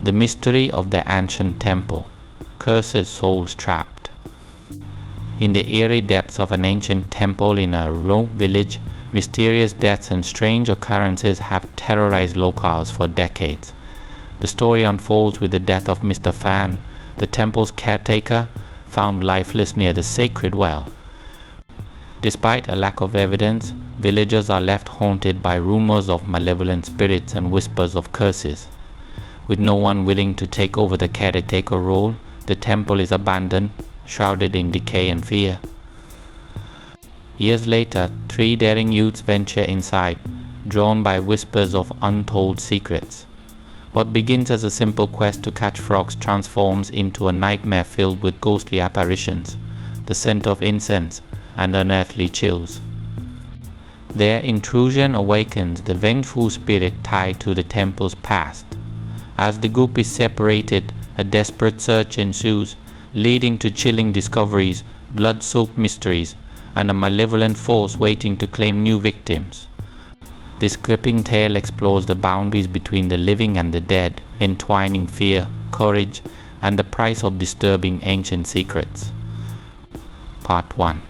The mystery of the ancient temple. Cursed souls trapped. In the eerie depths of an ancient temple in a remote village, mysterious deaths and strange occurrences have terrorized locals for decades. The story unfolds with the death of Mr. Fan, the temple's caretaker, found lifeless near the sacred well. Despite a lack of evidence, villagers are left haunted by rumors of malevolent spirits and whispers of curses. With no one willing to take over the caretaker role, the temple is abandoned, shrouded in decay and fear. Years later, 3 daring youths venture inside, drawn by whispers of untold secrets. What begins as a simple quest to catch frogs transforms into a nightmare filled with ghostly apparitions, the scent of incense, and unearthly chills. Their intrusion awakens the vengeful spirit tied to the temple's past. As the group is separated, a desperate search ensues, leading to chilling discoveries, blood-soaked mysteries, and a malevolent force waiting to claim new victims. This gripping tale explores the boundaries between the living and the dead, entwining fear, courage, and the price of disturbing ancient secrets. Part 1.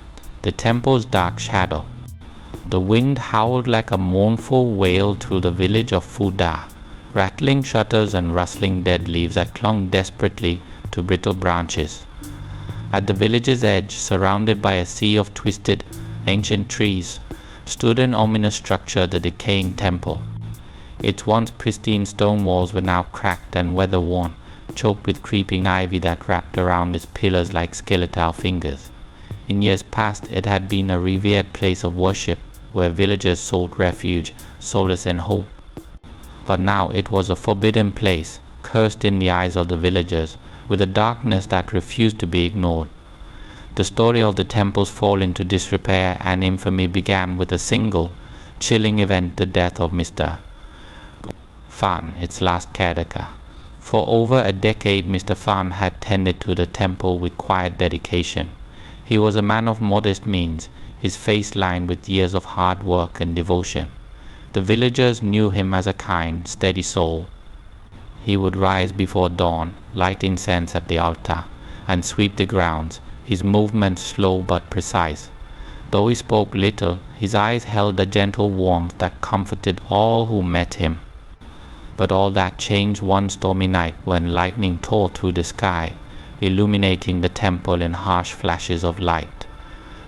The Temple's Dark Shadow. The wind howled like a mournful wail through the village of Fuda, rattling shutters and rustling dead leaves that clung desperately to brittle branches. At the village's edge, surrounded by a sea of twisted, ancient trees, stood an ominous structure, the decaying temple. Its once pristine stone walls were now cracked and weather-worn, choked with creeping ivy that wrapped around its pillars like skeletal fingers. In years past, it had been a revered place of worship, where villagers sought refuge, solace, and hope. But now it was a forbidden place, cursed in the eyes of the villagers, with a darkness that refused to be ignored. The story of the temple's fall into disrepair and infamy began with a single, chilling event: the death of Mr. Fan, its last caretaker. For over a decade, Mr. Fan had tended to the temple with quiet dedication. He was a man of modest means, his face lined with years of hard work and devotion. The villagers knew him as a kind, steady soul. He would rise before dawn, light incense at the altar, and sweep the grounds, his movements slow but precise. Though he spoke little, his eyes held a gentle warmth that comforted all who met him. But all that changed one stormy night when lightning tore through the sky, illuminating the temple in harsh flashes of light.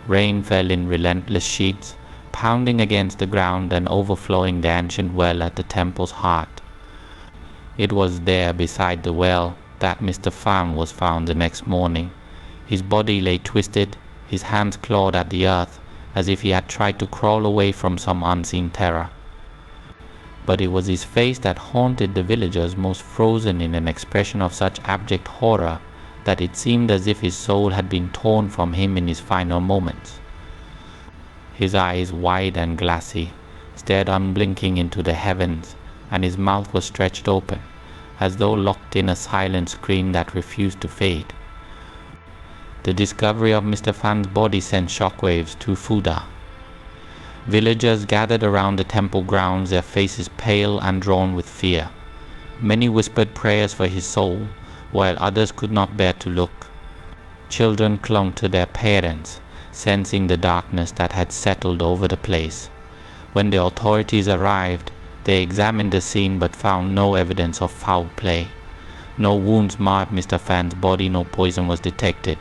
Rain fell in relentless sheets, pounding against the ground and overflowing the ancient well at the temple's heart. It was there, beside the well, that Mr. Fan was found the next morning. His body lay twisted, his hands clawed at the earth, as if he had tried to crawl away from some unseen terror. But it was his face that haunted the villagers, most frozen in an expression of such abject horror that it seemed as if his soul had been torn from him in his final moments. His eyes, wide and glassy, stared unblinking into the heavens, and his mouth was stretched open, as though locked in a silent scream that refused to fade. The discovery of Mr. Fan's body sent shockwaves to Fuda. Villagers gathered around the temple grounds, their faces pale and drawn with fear. Many whispered prayers for his soul, while others could not bear to look. Children clung to their parents, sensing the darkness that had settled over the place. When the authorities arrived, they examined the scene but found no evidence of foul play. No wounds marked Mr. Fan's body, no poison was detected.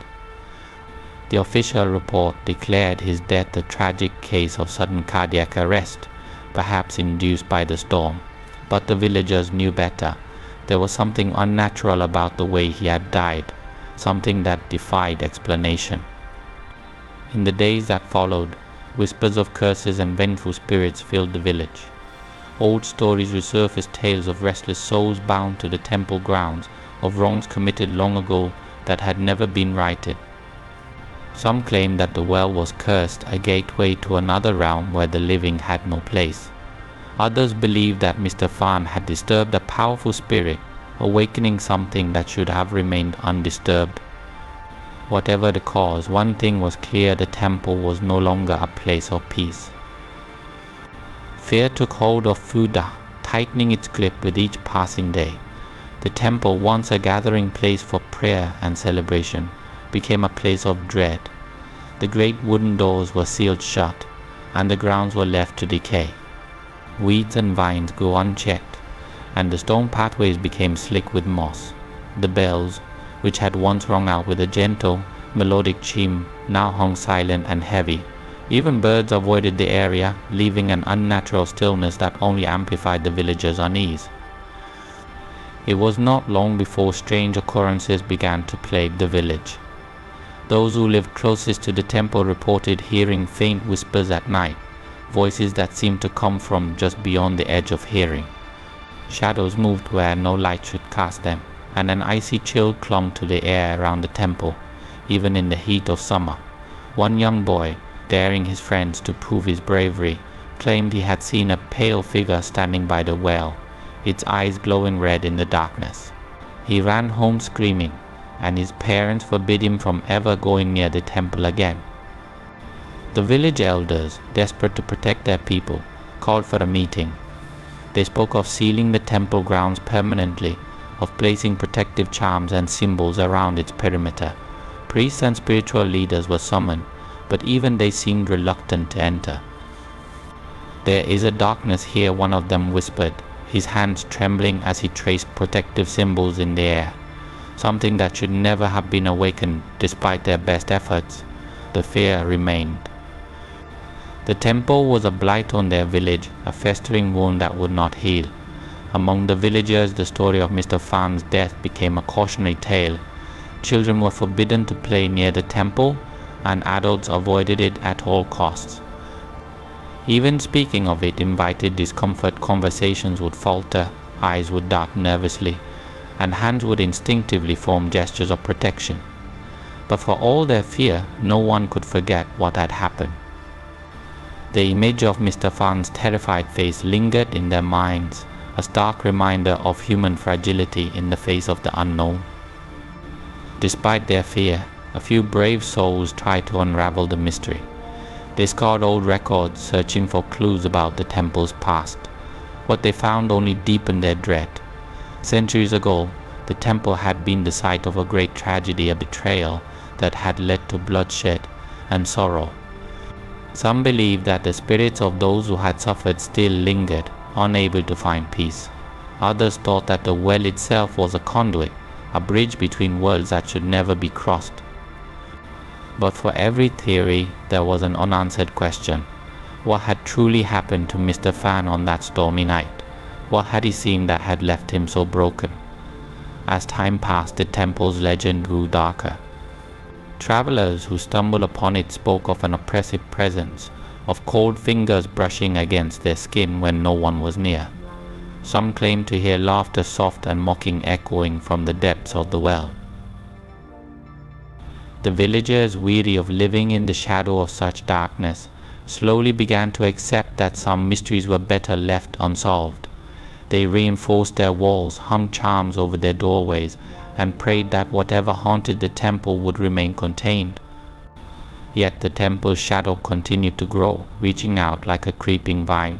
The official report declared his death a tragic case of sudden cardiac arrest, perhaps induced by the storm. But the villagers knew better. There was something unnatural about the way he had died, something that defied explanation. In the days that followed, whispers of curses and vengeful spirits filled the village. Old stories resurfaced, tales of restless souls bound to the temple grounds, of wrongs committed long ago that had never been righted. Some claimed that the well was cursed, a gateway to another realm where the living had no place. Others believed that Mr. Fan had disturbed a powerful spirit, awakening something that should have remained undisturbed. Whatever the cause, one thing was clear: the temple was no longer a place of peace. Fear took hold of Fuda, tightening its grip with each passing day. The temple, once a gathering place for prayer and celebration, became a place of dread. The great wooden doors were sealed shut, and the grounds were left to decay. Weeds and vines grew unchecked, and the stone pathways became slick with moss. The bells, which had once rung out with a gentle, melodic chime, now hung silent and heavy. Even birds avoided the area, leaving an unnatural stillness that only amplified the villagers' unease. It was not long before strange occurrences began to plague the village. Those who lived closest to the temple reported hearing faint whispers at night, voices that seemed to come from just beyond the edge of hearing. Shadows moved where no light should cast them, and an icy chill clung to the air around the temple, even in the heat of summer. One young boy, daring his friends to prove his bravery, claimed he had seen a pale figure standing by the well, its eyes glowing red in the darkness. He ran home screaming, and his parents forbid him from ever going near the temple again. The village elders, desperate to protect their people, called for a meeting. They spoke of sealing the temple grounds permanently, of placing protective charms and symbols around its perimeter. Priests and spiritual leaders were summoned, but even they seemed reluctant to enter. "There is a darkness here," one of them whispered, his hands trembling as he traced protective symbols in the air. Something that should never have been awakened despite their best efforts. The fear remained. The temple was a blight on their village, a festering wound that would not heal. Among the villagers, the story of Mr. Fan's death became a cautionary tale. Children were forbidden to play near the temple, and adults avoided it at all costs. Even speaking of it invited discomfort. Conversations would falter, eyes would dart nervously, and hands would instinctively form gestures of protection. But for all their fear, no one could forget what had happened. The image of Mr. Fan's terrified face lingered in their minds, a stark reminder of human fragility in the face of the unknown. Despite their fear, a few brave souls tried to unravel the mystery. They scoured old records, searching for clues about the temple's past. What they found only deepened their dread. Centuries ago, the temple had been the site of a great tragedy, a betrayal that had led to bloodshed and sorrow. Some believed that the spirits of those who had suffered still lingered, unable to find peace. Others thought that the well itself was a conduit, a bridge between worlds that should never be crossed. But for every theory, there was an unanswered question. What had truly happened to Mr. Fan on that stormy night? What had he seen that had left him so broken? As time passed, the temple's legend grew darker. Travelers who stumbled upon it spoke of an oppressive presence, of cold fingers brushing against their skin when no one was near. Some claimed to hear laughter soft and mocking echoing from the depths of the well. The villagers, weary of living in the shadow of such darkness, slowly began to accept that some mysteries were better left unsolved. They reinforced their walls, hung charms over their doorways, and prayed that whatever haunted the temple would remain contained. Yet the temple's shadow continued to grow, reaching out like a creeping vine.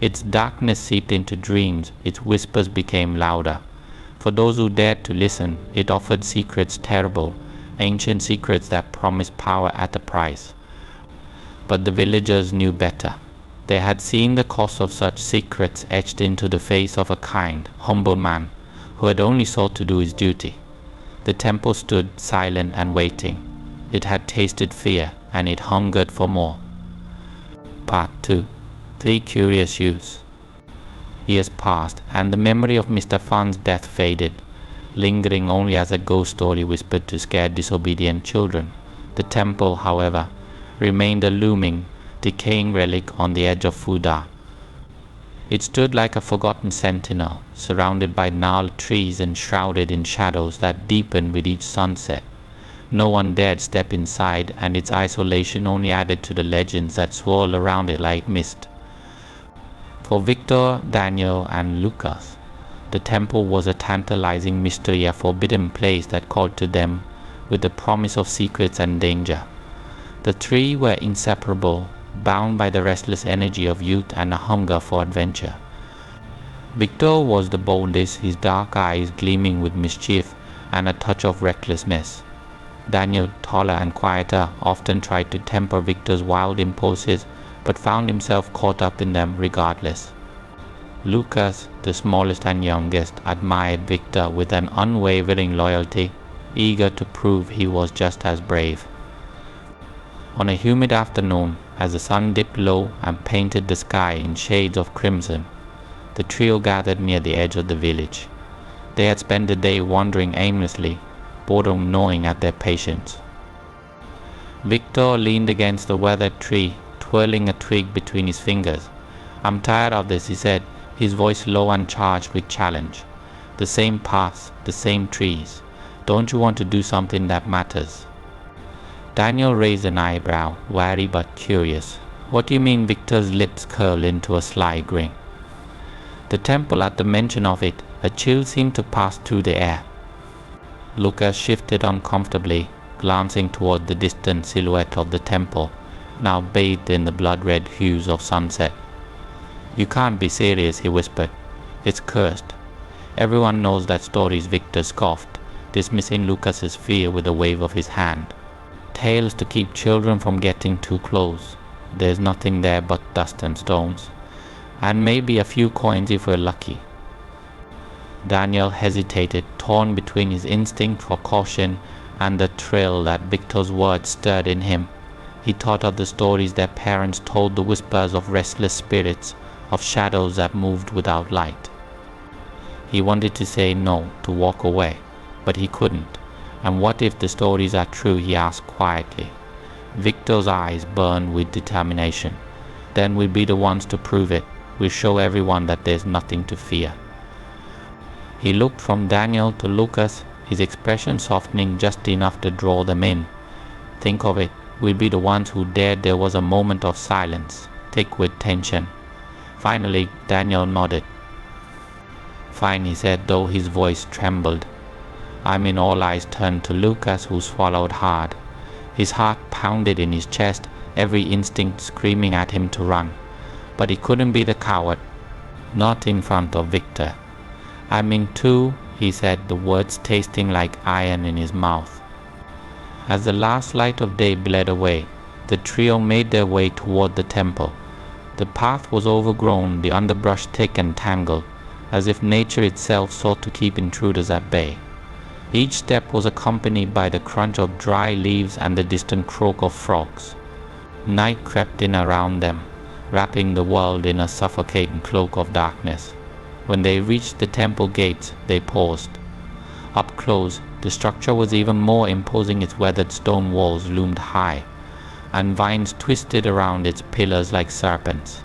Its darkness seeped into dreams, its whispers became louder. For those who dared to listen, it offered secrets terrible, ancient secrets that promised power at a price. But the villagers knew better. They had seen the cost of such secrets etched into the face of a kind, humble man who had only sought to do his duty. The temple stood silent and waiting. It had tasted fear, and it hungered for more. Part 2. 3 Curious Youths. Years passed, and the memory of Mr. Fan's death faded, lingering only as a ghost story whispered to scared, disobedient children. The temple, however, remained a looming, decaying relic on the edge of Fuda. It stood like a forgotten sentinel, surrounded by gnarled trees and shrouded in shadows that deepened with each sunset. No one dared step inside, and its isolation only added to the legends that swirled around it like mist. For Victor, Daniel, and Lucas, the temple was a tantalizing mystery, a forbidden place that called to them with the promise of secrets and danger. The three were inseparable, bound by the restless energy of youth and a hunger for adventure. Victor was the boldest, his dark eyes gleaming with mischief and a touch of recklessness. Daniel, taller and quieter, often tried to temper Victor's wild impulses, but found himself caught up in them regardless. Lucas, the smallest and youngest, admired Victor with an unwavering loyalty, eager to prove he was just as brave. On a humid afternoon, as the sun dipped low and painted the sky in shades of crimson, the trio gathered near the edge of the village. They had spent the day wandering aimlessly, boredom gnawing at their patience. Victor leaned against the weathered tree, twirling a twig between his fingers. "I'm tired of this," he said, his voice low and charged with challenge. "The same paths, the same trees. Don't you want to do something that matters?" Daniel raised an eyebrow, wary but curious. "What do you mean?" Victor's lips curled into a sly grin. The temple, at the mention of it, a chill seemed to pass through the air. Lucas shifted uncomfortably, glancing toward the distant silhouette of the temple, now bathed in the blood-red hues of sunset. "You can't be serious," he whispered. "It's cursed." "Everyone knows that stories," Victor scoffed, dismissing Lucas's fear with a wave of his hand. "Tales to keep children from getting too close. There's nothing there but dust and stones. And maybe a few coins if we're lucky." Daniel hesitated, torn between his instinct for caution and the thrill that Victor's words stirred in him. He thought of the stories their parents told, the whispers of restless spirits, of shadows that moved without light. He wanted to say no, to walk away, but he couldn't. "And what if the stories are true?" he asked quietly. Victor's eyes burned with determination. "Then we'll be the ones to prove it. We'll show everyone that there's nothing to fear." He looked from Daniel to Lucas, his expression softening just enough to draw them in. "Think of it, we'll be the ones who dared." There was a moment of silence, thick with tension. Finally, Daniel nodded. "Fine," he said, though his voice trembled. All eyes turned to Lucas, who swallowed hard. His heart pounded in his chest, every instinct screaming at him to run. But he couldn't be the coward, not in front of Victor. Too," he said, the words tasting like iron in his mouth. As the last light of day bled away, the trio made their way toward the temple. The path was overgrown, the underbrush thick and tangled, as if nature itself sought to keep intruders at bay. Each step was accompanied by the crunch of dry leaves and the distant croak of frogs. Night crept in around them, wrapping the world in a suffocating cloak of darkness. When they reached the temple gates, they paused. Up close, the structure was even more imposing. Its weathered stone walls loomed high, and vines twisted around its pillars like serpents.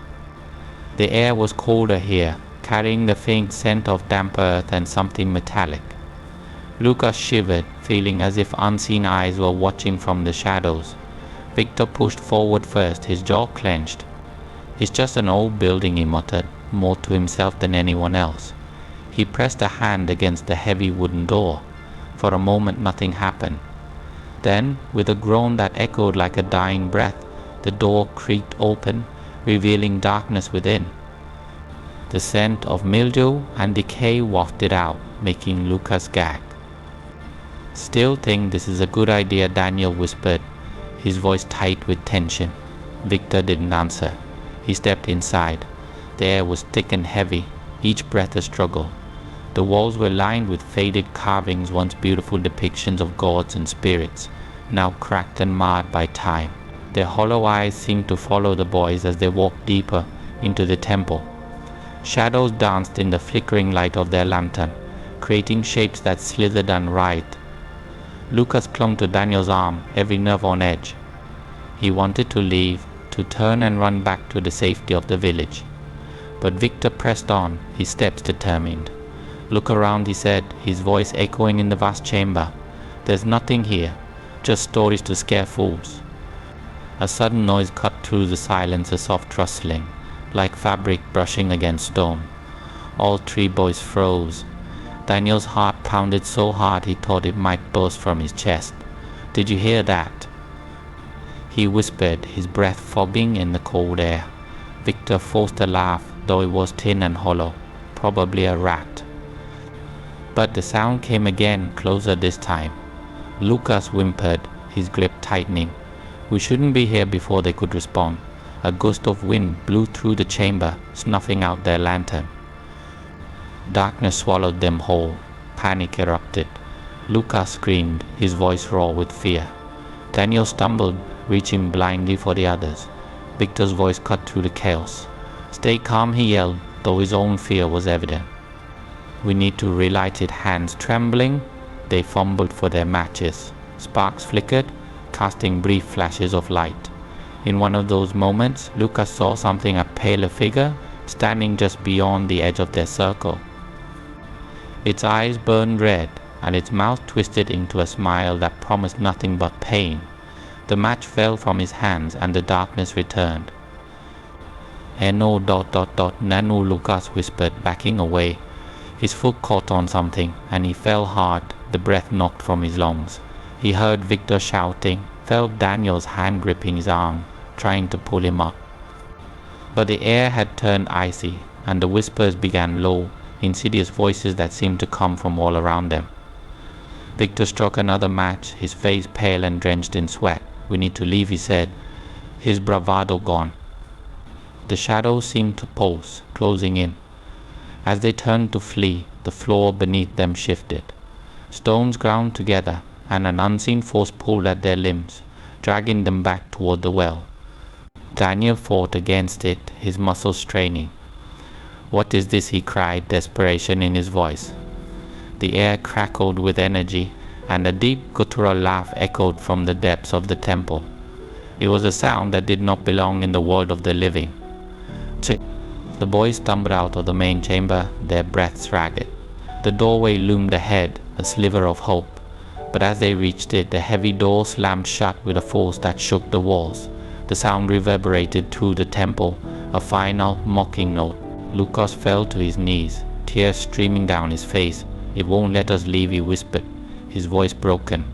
The air was colder here, carrying the faint scent of damp earth and something metallic. Lucas shivered, feeling as if unseen eyes were watching from the shadows. Victor pushed forward first, his jaw clenched. "It's just an old building," he muttered, more to himself than anyone else. He pressed a hand against the heavy wooden door. For a moment nothing happened. Then, with a groan that echoed like a dying breath, the door creaked open, revealing darkness within. The scent of mildew and decay wafted out, making Lucas gag. "Still think this is a good idea," Daniel whispered, his voice tight with tension. Victor didn't answer. He stepped inside. The air was thick and heavy, each breath a struggle. The walls were lined with faded carvings, once beautiful depictions of gods and spirits, now cracked and marred by time. Their hollow eyes seemed to follow the boys as they walked deeper into the temple. Shadows danced in the flickering light of their lantern, creating shapes that slithered and writhed. Lucas clung to Daniel's arm, every nerve on edge. He wanted to leave, to turn and run back to the safety of the village. But Victor pressed on, his steps determined. "Look around," he said, his voice echoing in the vast chamber. "There's nothing here, just stories to scare fools." A sudden noise cut through the silence, a soft rustling, like fabric brushing against stone. All three boys froze. Daniel's heart pounded so hard he thought it might burst from his chest. "Did you hear that?" he whispered, his breath fogging in the cold air. Victor forced a laugh, though it was thin and hollow. probably a rat. But the sound came again, closer this time. Lucas whimpered, his grip tightening. We shouldn't be here before they could respond. A gust of wind blew through the chamber, snuffing out their lantern. Darkness swallowed them whole. Panic erupted. Lucas screamed, his voice raw with fear. Daniel stumbled, reaching blindly for the others. Victor's voice cut through the chaos. Stay calm, he yelled, though his own fear was evident. We need to relight it. Hands trembling, they fumbled for their matches. Sparks flickered, casting brief flashes of light. In one of those moments, Lucas saw something, a paler figure, standing just beyond the edge of their circle. Its eyes burned red, and its mouth twisted into a smile that promised nothing but pain. The match fell from his hands, and the darkness returned. "Eno ... Nanu," Lucas whispered, backing away. His foot caught on something, and he fell hard, the breath knocked from his lungs. He heard Victor shouting, felt Daniel's hand gripping his arm, trying to pull him up. But the air had turned icy, and the whispers began low, insidious voices that seemed to come from all around them. Victor struck another match, his face pale and drenched in sweat. "We need to leave," he said, his bravado gone. The shadows seemed to pulse, closing in. As they turned to flee, the floor beneath them shifted. Stones ground together, and an unseen force pulled at their limbs, dragging them back toward the well. Daniel fought against it, his muscles straining. "What is this?" he cried, desperation in his voice. The air crackled with energy, and a deep guttural laugh echoed from the depths of the temple. It was a sound that did not belong in the world of the living. The boys stumbled out of the main chamber, their breaths ragged. The doorway loomed ahead, a sliver of hope. But as they reached it, the heavy door slammed shut with a force that shook the walls. The sound reverberated through the temple, a final, mocking note. Lucas fell to his knees, tears streaming down his face. "It won't let us leave," he whispered, his voice broken.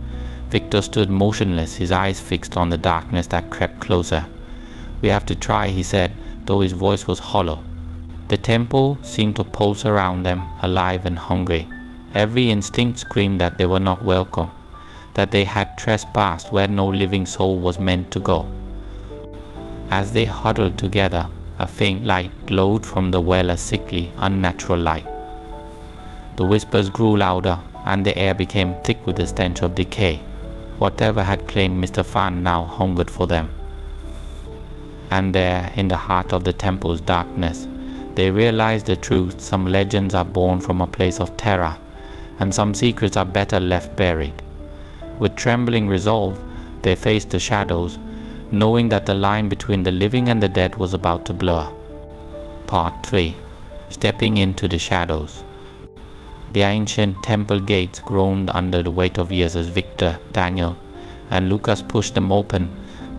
Victor stood motionless, his eyes fixed on the darkness that crept closer. "We have to try," he said, though his voice was hollow. The temple seemed to pulse around them, alive and hungry. Every instinct screamed that they were not welcome, that they had trespassed where no living soul was meant to go. As they huddled together, a faint light glowed from the well, a sickly, unnatural light. The whispers grew louder, and the air became thick with the stench of decay. Whatever had claimed Mr. Fan now hungered for them. And there, in the heart of the temple's darkness, they realized the truth. Some legends are born from a place of terror, and some secrets are better left buried. With trembling resolve, they faced the shadows, knowing that the line between the living and the dead was about to blur. Part 3. Stepping into the shadows. The ancient temple gates groaned under the weight of years as Victor, Daniel, and Lucas pushed them open,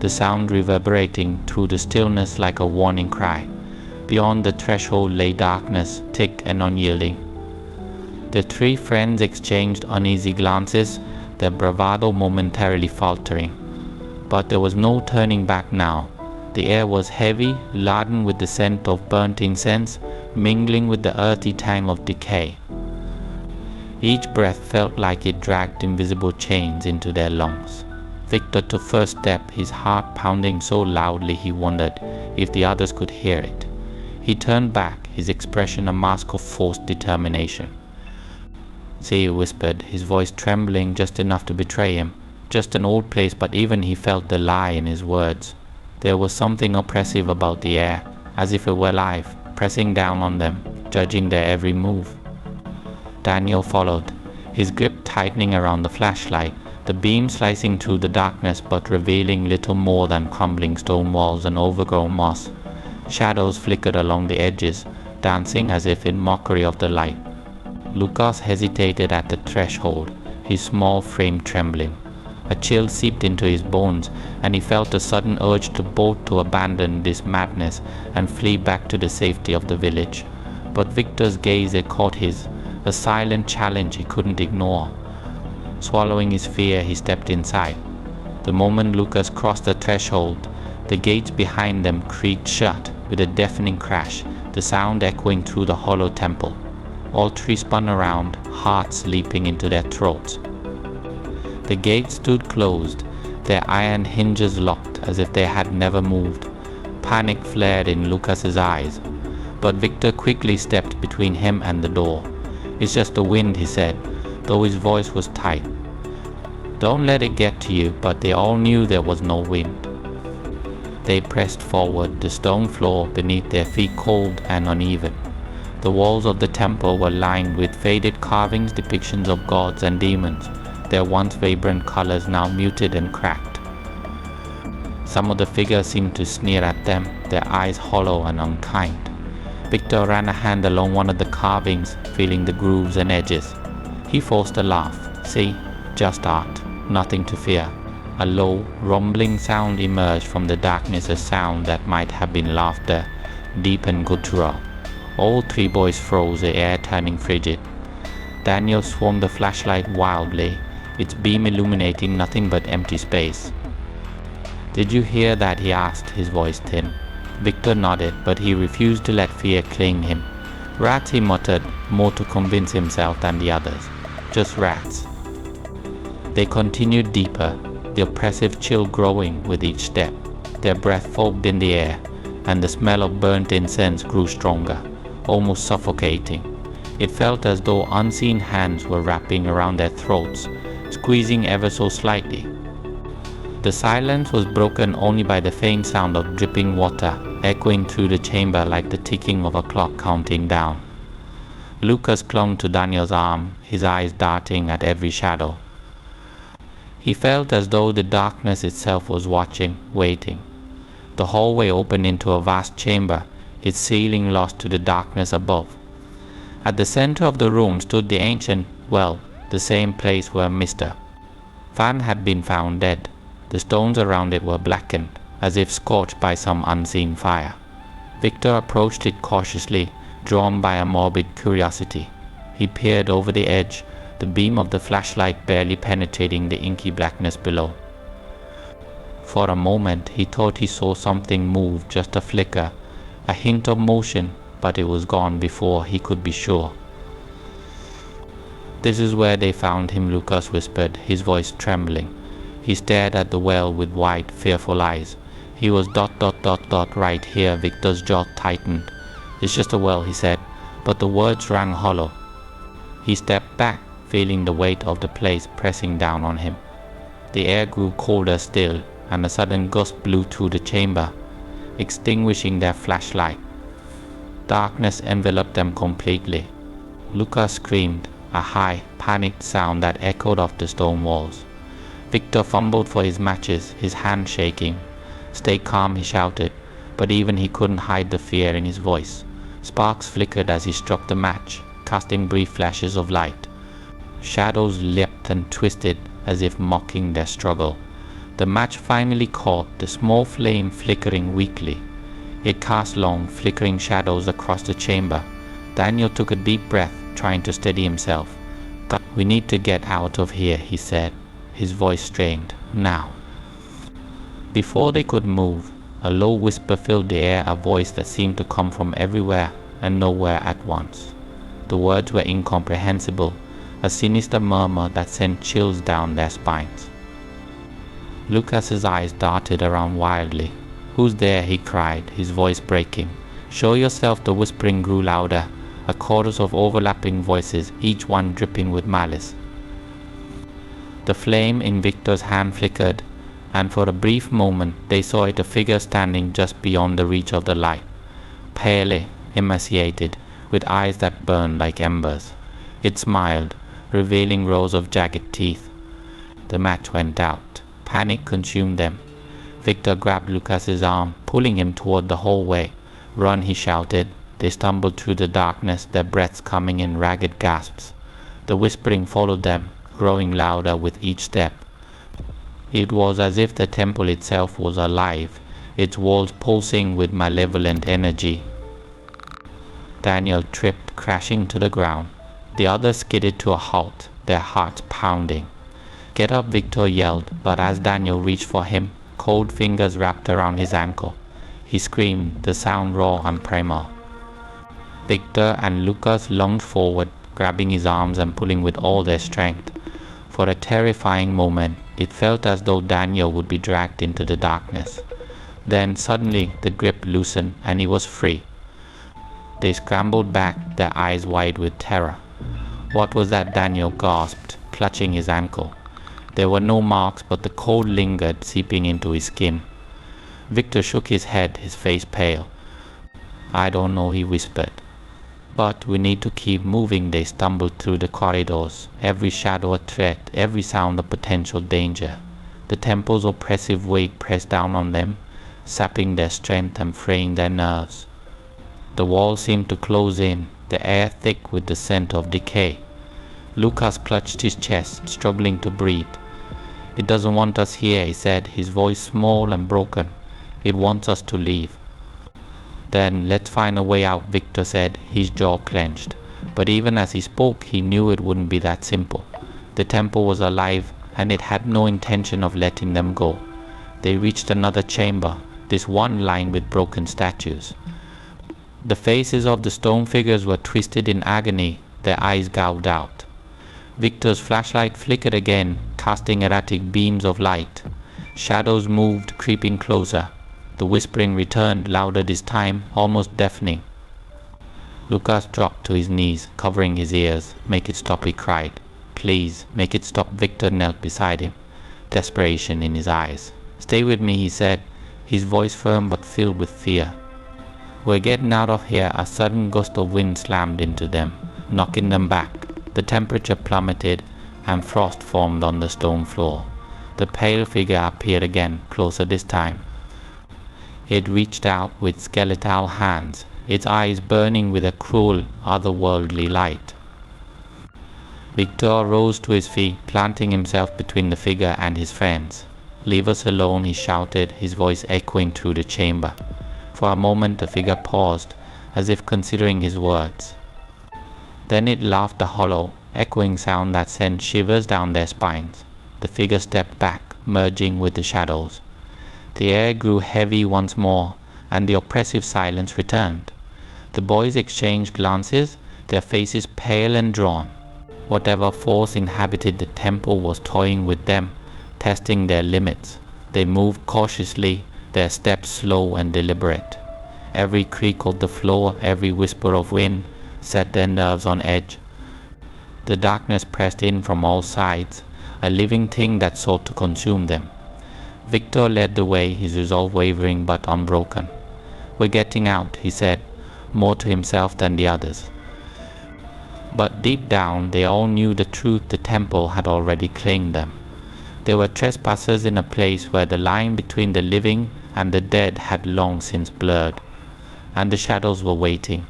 the sound reverberating through the stillness like a warning cry. Beyond the threshold lay darkness, thick and unyielding. The three friends exchanged uneasy glances, their bravado momentarily faltering. But there was no turning back now. The air was heavy, laden with the scent of burnt incense, mingling with the earthy tang of decay. Each breath felt like it dragged invisible chains into their lungs. Victor took first step, his heart pounding so loudly he wondered if the others could hear it. He turned back, his expression a mask of forced determination. "See," he whispered, his voice trembling just enough to betray him. Just an old place, but even he felt the lie in his words. There was something oppressive about the air, as if it were life, pressing down on them, judging their every move. Daniel followed, his grip tightening around the flashlight, the beam slicing through the darkness but revealing little more than crumbling stone walls and overgrown moss. Shadows flickered along the edges, dancing as if in mockery of the light. Lucas hesitated at the threshold, his small frame trembling. A chill seeped into his bones, and he felt a sudden urge to bolt, to abandon this madness and flee back to the safety of the village. But Victor's gaze had caught his, a silent challenge he couldn't ignore. Swallowing his fear, he stepped inside. The moment Lucas crossed the threshold, the gates behind them creaked shut, with a deafening crash, the sound echoing through the hollow temple. All three spun around, hearts leaping into their throats. The gate stood closed, their iron hinges locked as if they had never moved. Panic flared in Lucas's eyes, but Victor quickly stepped between him and the door. "It's just the wind," he said, though his voice was tight. "Don't let it get to you," but they all knew there was no wind. They pressed forward, the stone floor beneath their feet cold and uneven. The walls of the temple were lined with faded carvings, depictions of gods and demons, their once vibrant colors now muted and cracked. Some of the figures seemed to sneer at them, their eyes hollow and unkind. Victor ran a hand along one of the carvings, feeling the grooves and edges. He forced a laugh. "See, just art, nothing to fear." A low, rumbling sound emerged from the darkness, a sound that might have been laughter, deep and guttural. All three boys froze, the air turning frigid. Daniel swung the flashlight wildly, its beam illuminating nothing but empty space. "Did you hear that?" he asked, his voice thin. Victor nodded, but he refused to let fear cling him. "Rats," he muttered, more to convince himself than the others. "Just rats." They continued deeper, the oppressive chill growing with each step. Their breath fogged in the air, and the smell of burnt incense grew stronger, almost suffocating. It felt as though unseen hands were wrapping around their throats, squeezing ever so slightly. The silence was broken only by the faint sound of dripping water, echoing through the chamber like the ticking of a clock counting down. Lucas clung to Daniel's arm, his eyes darting at every shadow. He felt as though the darkness itself was watching, waiting. The hallway opened into a vast chamber, its ceiling lost to the darkness above. At the center of the room stood the ancient well, the same place where Mr. Van had been found dead. The stones around it were blackened, as if scorched by some unseen fire. Victor approached it cautiously, drawn by a morbid curiosity. He peered over the edge, the beam of the flashlight barely penetrating the inky blackness below. For a moment he thought he saw something move, just a flicker, a hint of motion, but it was gone before he could be sure. "This is where they found him," Lucas whispered, his voice trembling. He stared at the well with wide, fearful eyes. "He was ... right here." Victor's jaw tightened. "It's just a well," he said, but the words rang hollow. He stepped back, feeling the weight of the place pressing down on him. The air grew colder still, and a sudden gust blew through the chamber, extinguishing their flashlight. Darkness enveloped them completely. Lucas screamed, a high, panicked sound that echoed off the stone walls. Victor fumbled for his matches, his hand shaking. "Stay calm," he shouted, but even he couldn't hide the fear in his voice. Sparks flickered as he struck the match, casting brief flashes of light. Shadows leapt and twisted as if mocking their struggle. The match finally caught, the small flame flickering weakly. It cast long, flickering shadows across the chamber. Daniel took a deep breath, trying to steady himself. "We need to get out of here," he said, his voice strained. "Now." Before they could move, a low whisper filled the air, a voice that seemed to come from everywhere and nowhere at once. The words were incomprehensible, a sinister murmur that sent chills down their spines. Lucas's eyes darted around wildly. "Who's there?" he cried, his voice breaking. "Show yourself!" The whispering grew louder, a chorus of overlapping voices, each one dripping with malice. The flame in Victor's hand flickered, and for a brief moment they saw it, a figure standing just beyond the reach of the light, pale, emaciated, with eyes that burned like embers. It smiled, revealing rows of jagged teeth. The match went out. Panic consumed them. Victor grabbed Lucas's arm, pulling him toward the hallway. "Run," he shouted. They stumbled through the darkness, their breaths coming in ragged gasps. The whispering followed them, growing louder with each step. It was as if the temple itself was alive, its walls pulsing with malevolent energy. Daniel tripped, crashing to the ground. The others skidded to a halt, their hearts pounding. "Get up," Victor yelled, but as Daniel reached for him, cold fingers wrapped around his ankle. he screamed, the sound raw and primal. Victor and Lucas lunged forward, grabbing his arms and pulling with all their strength. For a terrifying moment, it felt as though Daniel would be dragged into the darkness. Then suddenly the grip loosened and he was free. They scrambled back, their eyes wide with terror. What was that? Daniel gasped, clutching his ankle. There were no marks, but the cold lingered, seeping into his skin. Victor shook his head, his face pale. I don't know, he whispered. But we need to keep moving. They stumbled through the corridors, every shadow a threat, every sound a potential danger. The temple's oppressive weight pressed down on them, sapping their strength and fraying their nerves. The walls seemed to close in, the air thick with the scent of decay. Lucas clutched his chest, struggling to breathe. It doesn't want us here, he said, his voice small and broken. It wants us to leave. Then let's find a way out, Victor said, his jaw clenched. But even as he spoke, he knew it wouldn't be that simple. The temple was alive, and it had no intention of letting them go. They reached another chamber, this one lined with broken statues. The faces of the stone figures were twisted in agony, their eyes gouged out. Victor's flashlight flickered again, casting erratic beams of light. Shadows moved, creeping closer. The whispering returned, louder this time, almost deafening. Lucas dropped to his knees, covering his ears. Make it stop, he cried. Please, make it stop. Victor knelt beside him, desperation in his eyes. Stay with me, he said, his voice firm but filled with fear. We're getting out of here. A sudden gust of wind slammed into them, knocking them back. The temperature plummeted, and frost formed on the stone floor. The pale figure appeared again, closer this time. It reached out with skeletal hands, its eyes burning with a cruel, otherworldly light. Victor rose to his feet, planting himself between the figure and his friends. Leave us alone, he shouted, his voice echoing through the chamber. For a moment the figure paused, as if considering his words. Then it laughed a hollow, echoing sound that sent shivers down their spines. The figure stepped back, merging with the shadows. The air grew heavy once more, and the oppressive silence returned. The boys exchanged glances, their faces pale and drawn. Whatever force inhabited the temple was toying with them, testing their limits. They moved cautiously, their steps slow and deliberate. Every creak of the floor, every whisper of wind, set their nerves on edge. The darkness pressed in from all sides, a living thing that sought to consume them. Victor led the way, his resolve wavering but unbroken. We're getting out, he said, more to himself than the others. But deep down they all knew the truth. The temple had already claimed them. They were trespassers in a place where the line between the living and the dead had long since blurred, and the shadows were waiting.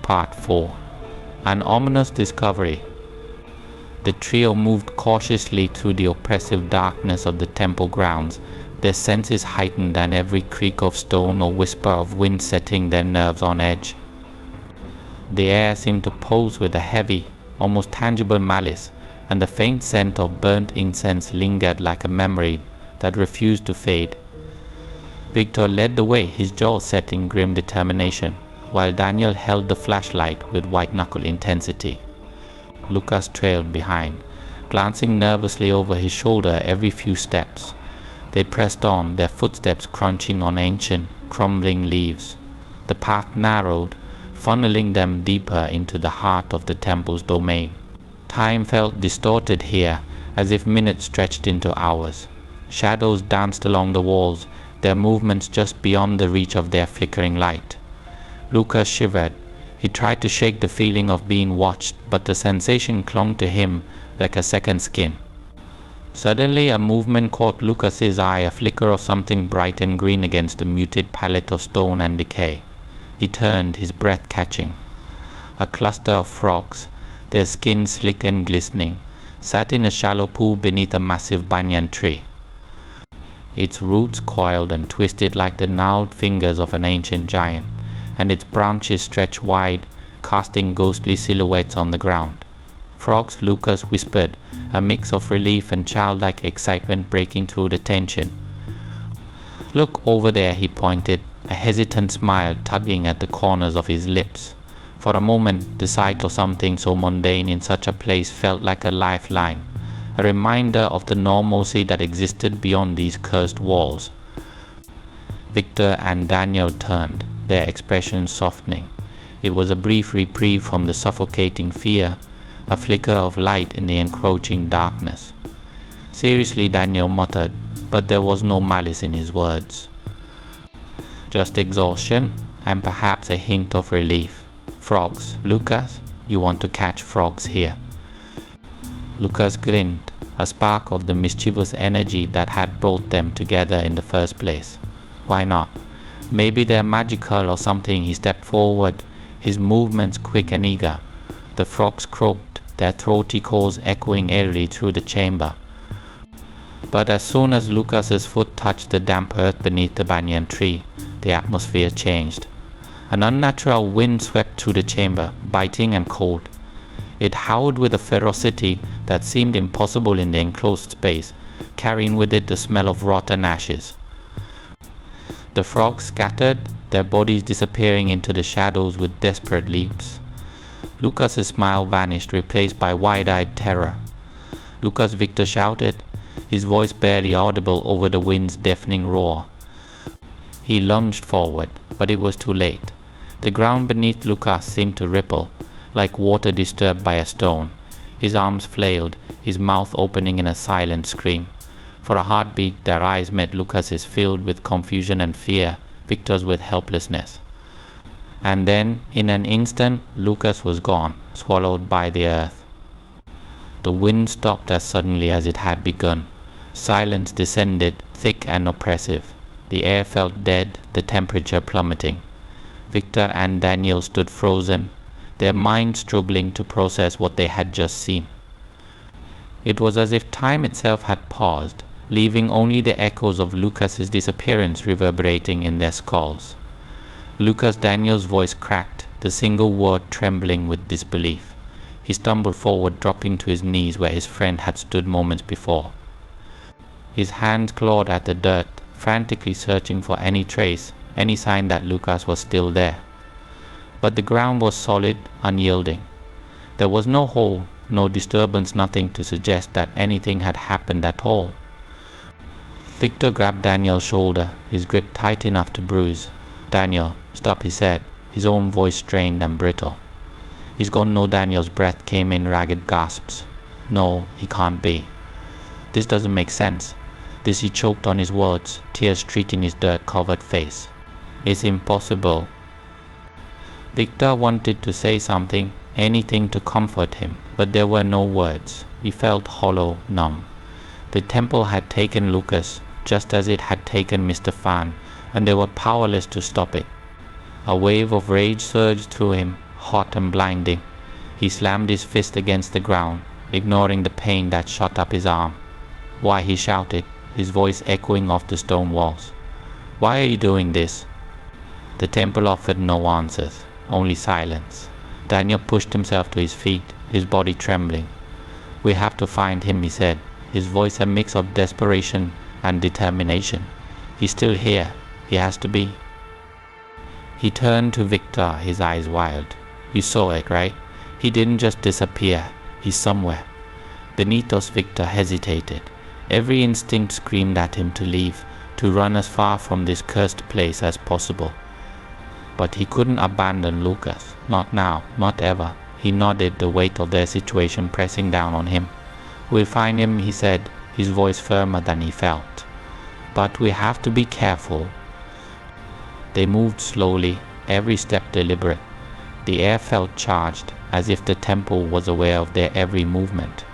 Part 4. An ominous discovery. The trio moved cautiously through the oppressive darkness of the temple grounds, their senses heightened and every creak of stone or whisper of wind setting their nerves on edge. The air seemed to pulse with a heavy, almost tangible malice, and the faint scent of burnt incense lingered like a memory that refused to fade. Victor led the way, his jaw set in grim determination, while Daniel held the flashlight with white-knuckle intensity. Lucas trailed behind, glancing nervously over his shoulder every few steps. They pressed on, their footsteps crunching on ancient, crumbling leaves. The path narrowed, funneling them deeper into the heart of the temple's domain. Time felt distorted here, as if minutes stretched into hours. Shadows danced along the walls, their movements just beyond the reach of their flickering light. Lucas shivered. He tried to shake the feeling of being watched, but the sensation clung to him like a second skin. Suddenly a movement caught Lucas's eye, a flicker of something bright and green against the muted palette of stone and decay. He turned, his breath catching. A cluster of frogs, their skin slick and glistening, sat in a shallow pool beneath a massive banyan tree. Its roots coiled and twisted like the gnarled fingers of an ancient giant, and its branches stretched wide, casting ghostly silhouettes on the ground. Frogs, Lucas whispered, a mix of relief and childlike excitement breaking through the tension. Look over there, he pointed, a hesitant smile tugging at the corners of his lips. For a moment, the sight of something so mundane in such a place felt like a lifeline, a reminder of the normalcy that existed beyond these cursed walls. Victor and Daniel turned, their expressions softening. It was a brief reprieve from the suffocating fear, a flicker of light in the encroaching darkness. Seriously, Daniel muttered, but there was no malice in his words. Just exhaustion, and perhaps a hint of relief. Frogs, Lucas? You want to catch frogs here? Lucas grinned, a spark of the mischievous energy that had brought them together in the first place. Why not? Maybe they're magical or something. He stepped forward, his movements quick and eager. The frogs croaked, their throaty calls echoing eerily through the chamber. But as soon as Lucas's foot touched the damp earth beneath the banyan tree, the atmosphere changed. An unnatural wind swept through the chamber, biting and cold. It howled with a ferocity that seemed impossible in the enclosed space, carrying with it the smell of rotten ashes. The frogs scattered, their bodies disappearing into the shadows with desperate leaps. Lucas's smile vanished, replaced by wide-eyed terror. Lucas, Victor shouted, his voice barely audible over the wind's deafening roar. He lunged forward, but it was too late. The ground beneath Lucas seemed to ripple, like water disturbed by a stone. His arms flailed, his mouth opening in a silent scream. For a heartbeat, their eyes met Lucas's, filled with confusion and fear, Victor's with helplessness. And then, in an instant, Lucas was gone, swallowed by the earth. The wind stopped as suddenly as it had begun. Silence descended, thick and oppressive. The air felt dead, the temperature plummeting. Victor and Daniel stood frozen, their minds struggling to process what they had just seen. It was as if time itself had paused, leaving only the echoes of Lucas's disappearance reverberating in their skulls. Lucas Daniel's voice cracked, the single word trembling with disbelief. He stumbled forward, dropping to his knees where his friend had stood moments before. His hands clawed at the dirt, frantically searching for any trace, any sign that Lucas was still there. But the ground was solid, unyielding. There was no hole, no disturbance, nothing to suggest that anything had happened at all. Victor grabbed Daniel's shoulder, his grip tight enough to bruise. "Daniel, stop," he said, his own voice strained and brittle. "He's gone." No, Daniel's breath came in ragged gasps. "No, he can't be. This doesn't make sense." This he choked on his words, tears streaking his dirt-covered face. "It's impossible." Victor wanted to say something, anything to comfort him, but there were no words. He felt hollow, numb. The temple had taken Lucas, just as it had taken Mr. Fan, and they were powerless to stop it. A wave of rage surged through him, hot and blinding. He slammed his fist against the ground, ignoring the pain that shot up his arm. "Why?" he shouted, his voice echoing off the stone walls. "Why are you doing this?" The temple offered no answers, only silence. Daniel pushed himself to his feet, his body trembling. "We have to find him," he said, his voice a mix of desperation and determination. "He's still here. He has to be." He turned to Victor, his eyes wild. "You saw it, right? He didn't just disappear. He's somewhere." Beneath us, Victor hesitated. Every instinct screamed at him to leave, to run as far from this cursed place as possible. But he couldn't abandon Lucas. Not now, not ever. He nodded, the weight of their situation pressing down on him. "We'll find him," he said, his voice firmer than he felt. "But we have to be careful." They moved slowly, every step deliberate. The air felt charged, as if the temple was aware of their every movement.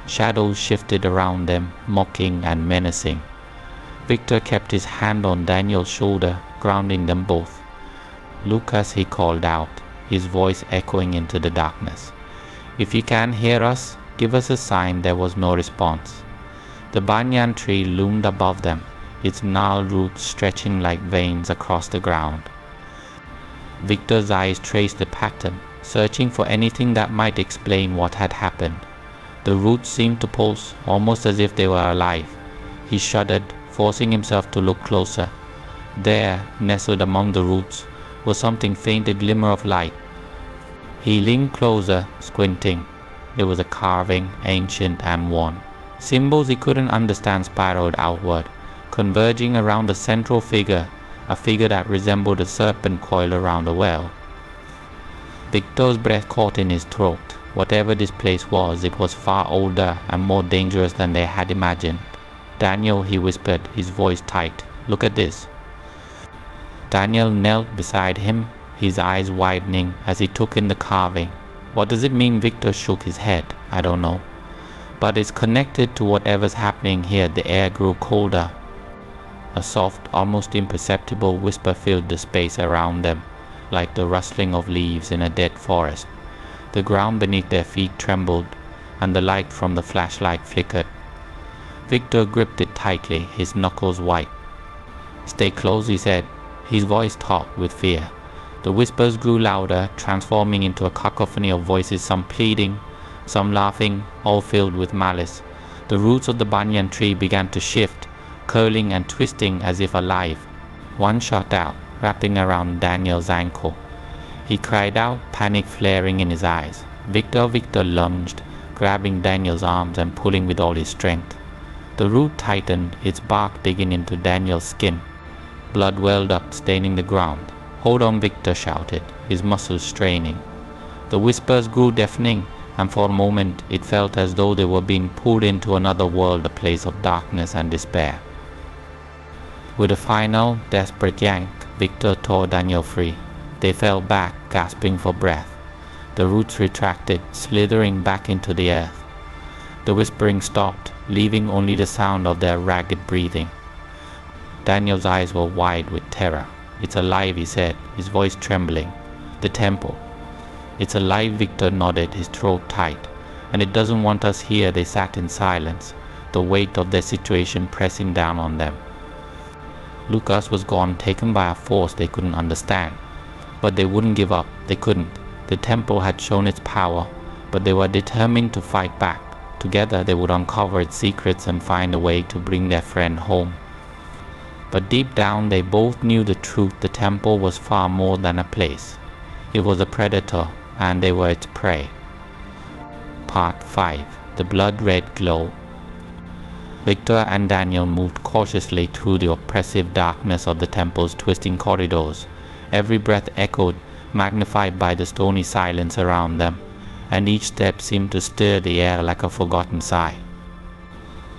Shadows shifted around them, mocking and menacing. Victor kept his hand on Daniel's shoulder, grounding them both. "Lucas," he called out, his voice echoing into the darkness. "If you can hear us, give us a sign." There was no response. The banyan tree loomed above them, its gnarled roots stretching like veins across the ground. Victor's eyes traced the pattern, searching for anything that might explain what had happened. The roots seemed to pulse, almost as if they were alive. He shuddered, forcing himself to look closer. There, nestled among the roots, was something faint, a glimmer of light. He leaned closer, squinting. It was a carving, ancient and worn. Symbols he couldn't understand spiraled outward, converging around the central figure, a figure that resembled a serpent coiled around a well. Victor's breath caught in his throat. Whatever this place was, it was far older and more dangerous than they had imagined. "Daniel," he whispered, his voice tight, "look at this." Daniel knelt beside him, his eyes widening as he took in the carving. "What does it mean?" Victor shook his head. "I don't know. But it's connected to whatever's happening here." The air grew colder. A soft, almost imperceptible whisper filled the space around them, like the rustling of leaves in a dead forest. The ground beneath their feet trembled, and the light from the flashlight flickered. Victor gripped it tightly, his knuckles white. "Stay close," he said, his voice taut with fear. The whispers grew louder, transforming into a cacophony of voices, some pleading, some laughing, all filled with malice. The roots of the banyan tree began to shift, curling and twisting as if alive. One shot out, wrapping around Daniel's ankle. He cried out, panic flaring in his eyes. "Victor!" Victor lunged, grabbing Daniel's arms and pulling with all his strength. The root tightened, its bark digging into Daniel's skin. Blood welled up, staining the ground. "Hold on!" Victor shouted, his muscles straining. The whispers grew deafening, and for a moment it felt as though they were being pulled into another world, a place of darkness and despair. With a final, desperate yank, Victor tore Daniel free. They fell back, gasping for breath. The roots retracted, slithering back into the earth. The whispering stopped, leaving only the sound of their ragged breathing. Daniel's eyes were wide with terror. "It's alive," he said, his voice trembling. "The temple. It's alive," Victor nodded, his throat tight. "And it doesn't want us here." They sat in silence, the weight of their situation pressing down on them. Lucas was gone, taken by a force they couldn't understand. But they wouldn't give up. They couldn't. The temple had shown its power, but they were determined to fight back. Together they would uncover its secrets and find a way to bring their friend home. But deep down they both knew the truth. The temple was far more than a place. It was a predator, and they were its prey. Part 5. The Blood-Red Glow. Victor and Daniel moved cautiously through the oppressive darkness of the temple's twisting corridors. Every breath echoed, magnified by the stony silence around them, and each step seemed to stir the air like a forgotten sigh.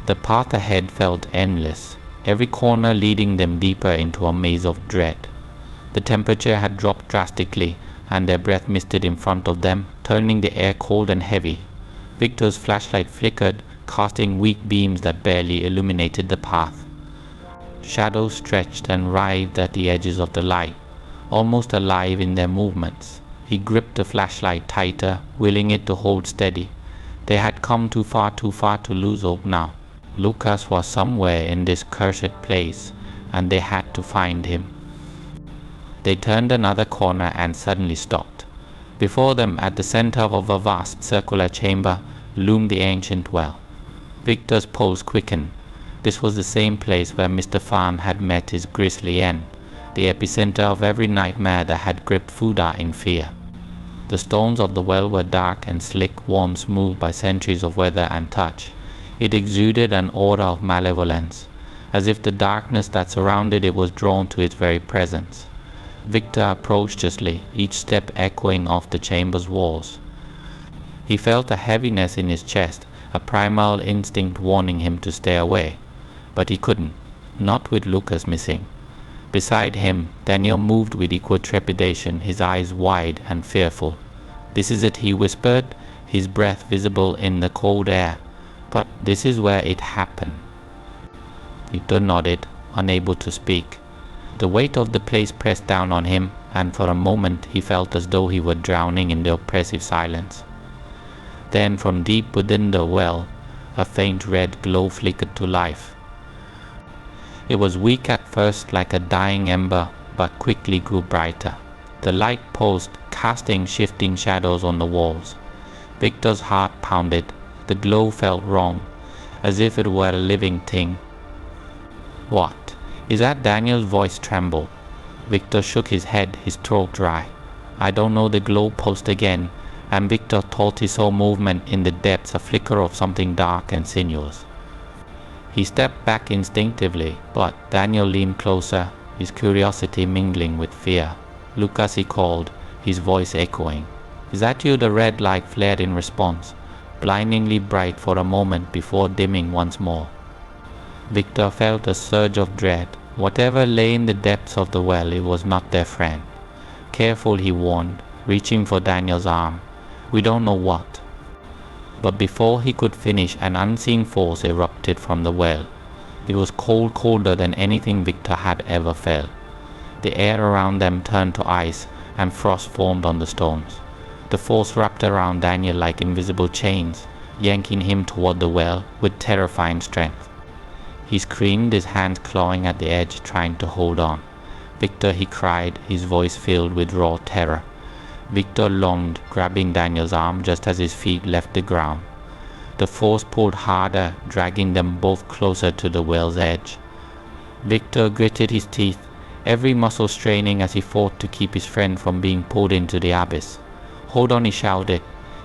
The path ahead felt endless, every corner leading them deeper into a maze of dread. The temperature had dropped drastically, and their breath misted in front of them, turning the air cold and heavy. Victor's flashlight flickered, casting weak beams that barely illuminated the path. Shadows stretched and writhed at the edges of the light, almost alive in their movements. He gripped the flashlight tighter, willing it to hold steady. They had come too far to lose hope now. Lucas was somewhere in this cursed place, and they had to find him. They turned another corner and suddenly stopped. Before them, at the center of a vast circular chamber, loomed the ancient well. Victor's pulse quickened. This was the same place where Mr. Fan had met his grisly end, the epicenter of every nightmare that had gripped Fuda in fear. The stones of the well were dark and slick, worn smooth by centuries of weather and touch. It exuded an aura of malevolence, as if the darkness that surrounded it was drawn to its very presence. Victor approached cautiously, each step echoing off the chamber's walls. He felt a heaviness in his chest, a primal instinct warning him to stay away. But he couldn't, not with Lucas missing. Beside him, Daniel moved with equal trepidation, his eyes wide and fearful. "This is it," he whispered, his breath visible in the cold air. "But this is where it happened." Victor nodded, unable to speak. The weight of the place pressed down on him, and for a moment he felt as though he were drowning in the oppressive silence. Then from deep within the well, a faint red glow flickered to life. It was weak at first, like a dying ember, but quickly grew brighter. The light pulsed, casting shifting shadows on the walls. Victor's heart pounded. The glow felt wrong, as if it were a living thing. "What?" Is that Daniel's voice trembled? Victor shook his head, his throat dry. I don't know. The glow pulsed again, and Victor thought he saw movement in the depths, a flicker of something dark and sinuous. He stepped back instinctively, but Daniel leaned closer, his curiosity mingling with fear. Lucas, he called, his voice echoing. Is that you? The red light flared in response, blindingly bright for a moment before dimming once more. Victor felt a surge of dread. Whatever lay in the depths of the well, it was not their friend. Careful, he warned, reaching for Daniel's arm. We don't know what. But before he could finish, an unseen force erupted from the well. It was cold, colder than anything Victor had ever felt. The air around them turned to ice, and frost formed on the stones. The force wrapped around Daniel like invisible chains, yanking him toward the well with terrifying strength. He screamed, his hands clawing at the edge, trying to hold on. Victor, he cried, his voice filled with raw terror. Victor lunged, grabbing Daniel's arm just as his feet left the ground. The force pulled harder, dragging them both closer to the well's edge. Victor gritted his teeth, every muscle straining as he fought to keep his friend from being pulled into the abyss. Hold on, he shouted,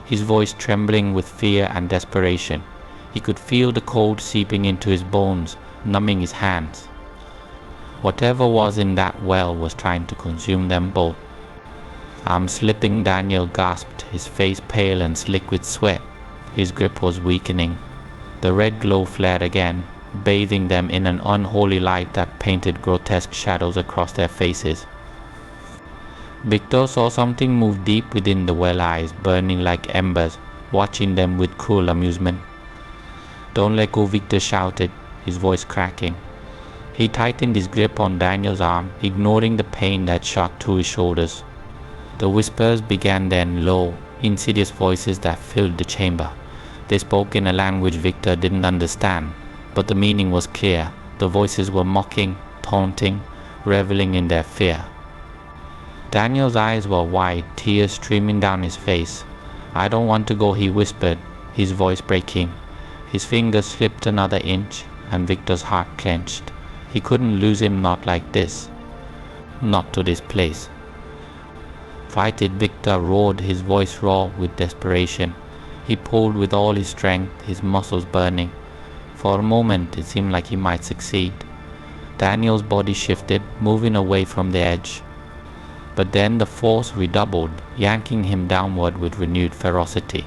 his voice trembling with fear and desperation. He could feel the cold seeping into his bones, numbing his hands. Whatever was in that well was trying to consume them both. I'm slipping, Daniel gasped, his face pale and slick with sweat. His grip was weakening. The red glow flared again, bathing them in an unholy light that painted grotesque shadows across their faces. Victor saw something move deep within the well, eyes burning like embers, watching them with cruel amusement. Don't let go, Victor shouted, his voice cracking. He tightened his grip on Daniel's arm, ignoring the pain that shot through his shoulders. The whispers began then, low, insidious voices that filled the chamber. They spoke in a language Victor didn't understand, but the meaning was clear. The voices were mocking, taunting, reveling in their fear. Daniel's eyes were wide, tears streaming down his face. I don't want to go, he whispered, his voice breaking. His fingers slipped another inch, and Victor's heart clenched. He couldn't lose him, not like this. Not to this place. Fight it, Victor roared, his voice raw with desperation. He pulled with all his strength, his muscles burning. For a moment it seemed like he might succeed. Daniel's body shifted, moving away from the edge. But then the force redoubled, yanking him downward with renewed ferocity.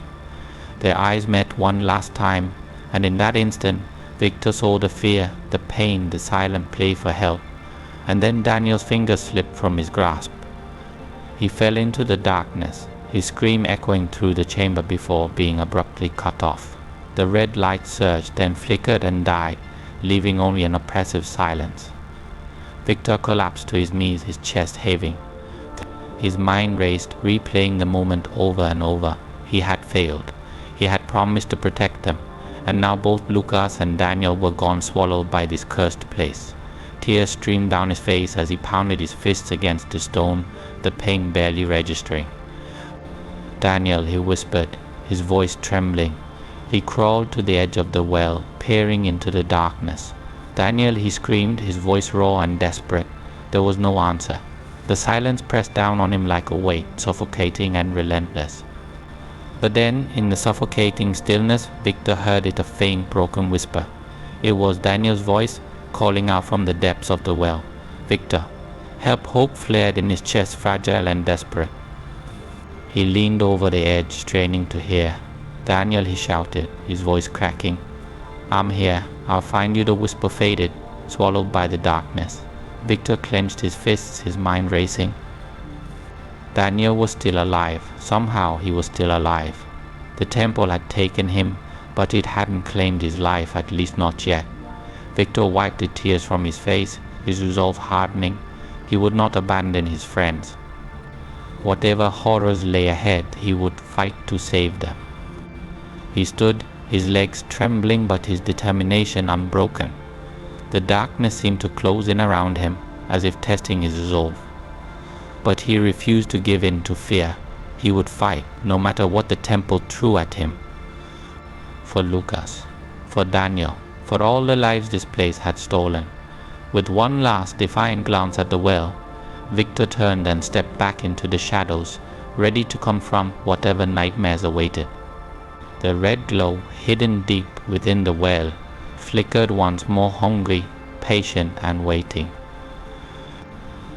Their eyes met one last time, and in that instant Victor saw the fear, the pain, the silent plea for help. And then Daniel's fingers slipped from his grasp. He fell into the darkness, his scream echoing through the chamber before being abruptly cut off. The red light surged, then flickered and died, leaving only an oppressive silence. Victor collapsed to his knees, his chest heaving. His mind raced, replaying the moment over and over. He had failed. He had promised to protect them, and now both Lucas and Daniel were gone, swallowed by this cursed place. Tears streamed down his face as he pounded his fists against the stone, the pain barely registering. Daniel, he whispered, his voice trembling. He crawled to the edge of the well, peering into the darkness. Daniel, he screamed, his voice raw and desperate. There was no answer. The silence pressed down on him like a weight, suffocating and relentless. But then, in the suffocating stillness, Victor heard it, a faint, broken whisper. It was Daniel's voice, calling out from the depths of the well. Victor. Help! Hope flared in his chest, fragile and desperate. He leaned over the edge, straining to hear. Daniel, he shouted, his voice cracking. I'm here. I'll find you. The whisper faded, swallowed by the darkness. Victor clenched his fists, his mind racing. Daniel was still alive. Somehow he was still alive. The temple had taken him, but it hadn't claimed his life, at least not yet. Victor wiped the tears from his face, his resolve hardening. He would not abandon his friends. Whatever horrors lay ahead, he would fight to save them. He stood, his legs trembling but his determination unbroken. The darkness seemed to close in around him, as if testing his resolve. But he refused to give in to fear. He would fight, no matter what the temple threw at him. For Lucas, for Daniel, for all the lives this place had stolen. With one last defiant glance at the well, Victor turned and stepped back into the shadows, ready to confront whatever nightmares awaited. The red glow, hidden deep within the well, flickered once more, hungry, patient, and waiting.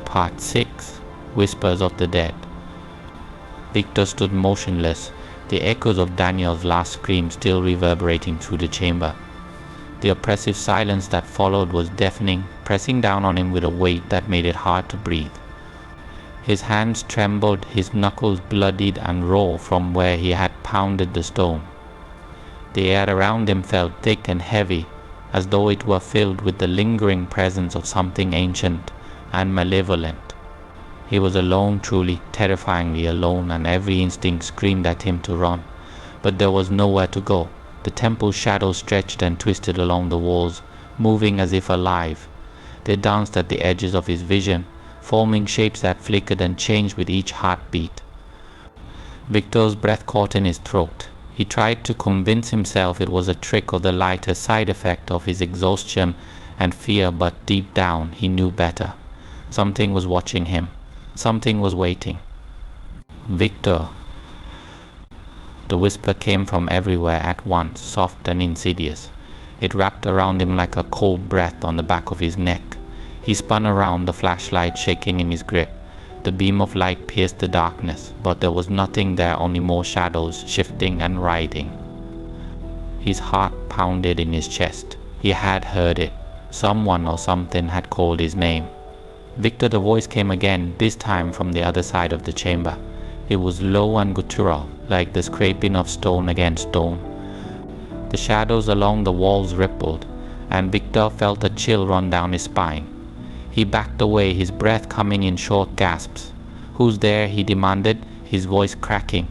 Part 6. Whispers of the Dead. Victor stood motionless, the echoes of Daniel's last scream still reverberating through the chamber. The oppressive silence that followed was deafening, pressing down on him with a weight that made it hard to breathe. His hands trembled, his knuckles bloodied and raw from where he had pounded the stone. The air around him felt thick and heavy, as though it were filled with the lingering presence of something ancient and malevolent. He was alone, truly, terrifyingly alone, and every instinct screamed at him to run. But there was nowhere to go. The temple's shadows stretched and twisted along the walls, moving as if alive. They danced at the edges of his vision, forming shapes that flickered and changed with each heartbeat. Victor's breath caught in his throat. He tried to convince himself it was a trick or the lighter side effect of his exhaustion and fear, but deep down he knew better. Something was watching him. Something was waiting. Victor. The whisper came from everywhere at once, soft and insidious. It wrapped around him like a cold breath on the back of his neck. He spun around, the flashlight shaking in his grip. The beam of light pierced the darkness, but there was nothing there, only more shadows, shifting and writhing. His heart pounded in his chest. He had heard it. Someone or something had called his name. Victor, the voice came again, this time from the other side of the chamber. It was low and guttural, like the scraping of stone against stone. The shadows along the walls rippled, and Victor felt a chill run down his spine. He backed away, his breath coming in short gasps. "Who's there?" he demanded, his voice cracking.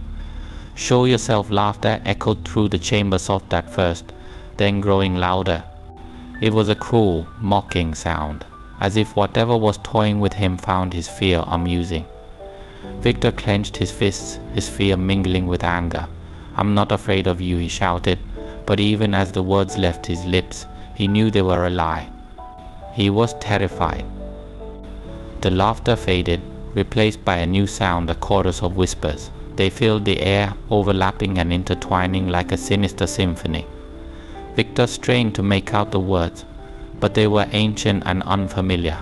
"Show yourself," laughter echoed through the chamber, soft at first, then growing louder. It was a cruel, mocking sound, as if whatever was toying with him found his fear amusing. Victor clenched his fists, his fear mingling with anger. "I'm not afraid of you," he shouted, but even as the words left his lips, he knew they were a lie. He was terrified. The laughter faded, replaced by a new sound, a chorus of whispers. They filled the air, overlapping and intertwining like a sinister symphony. Victor strained to make out the words, but they were ancient and unfamiliar.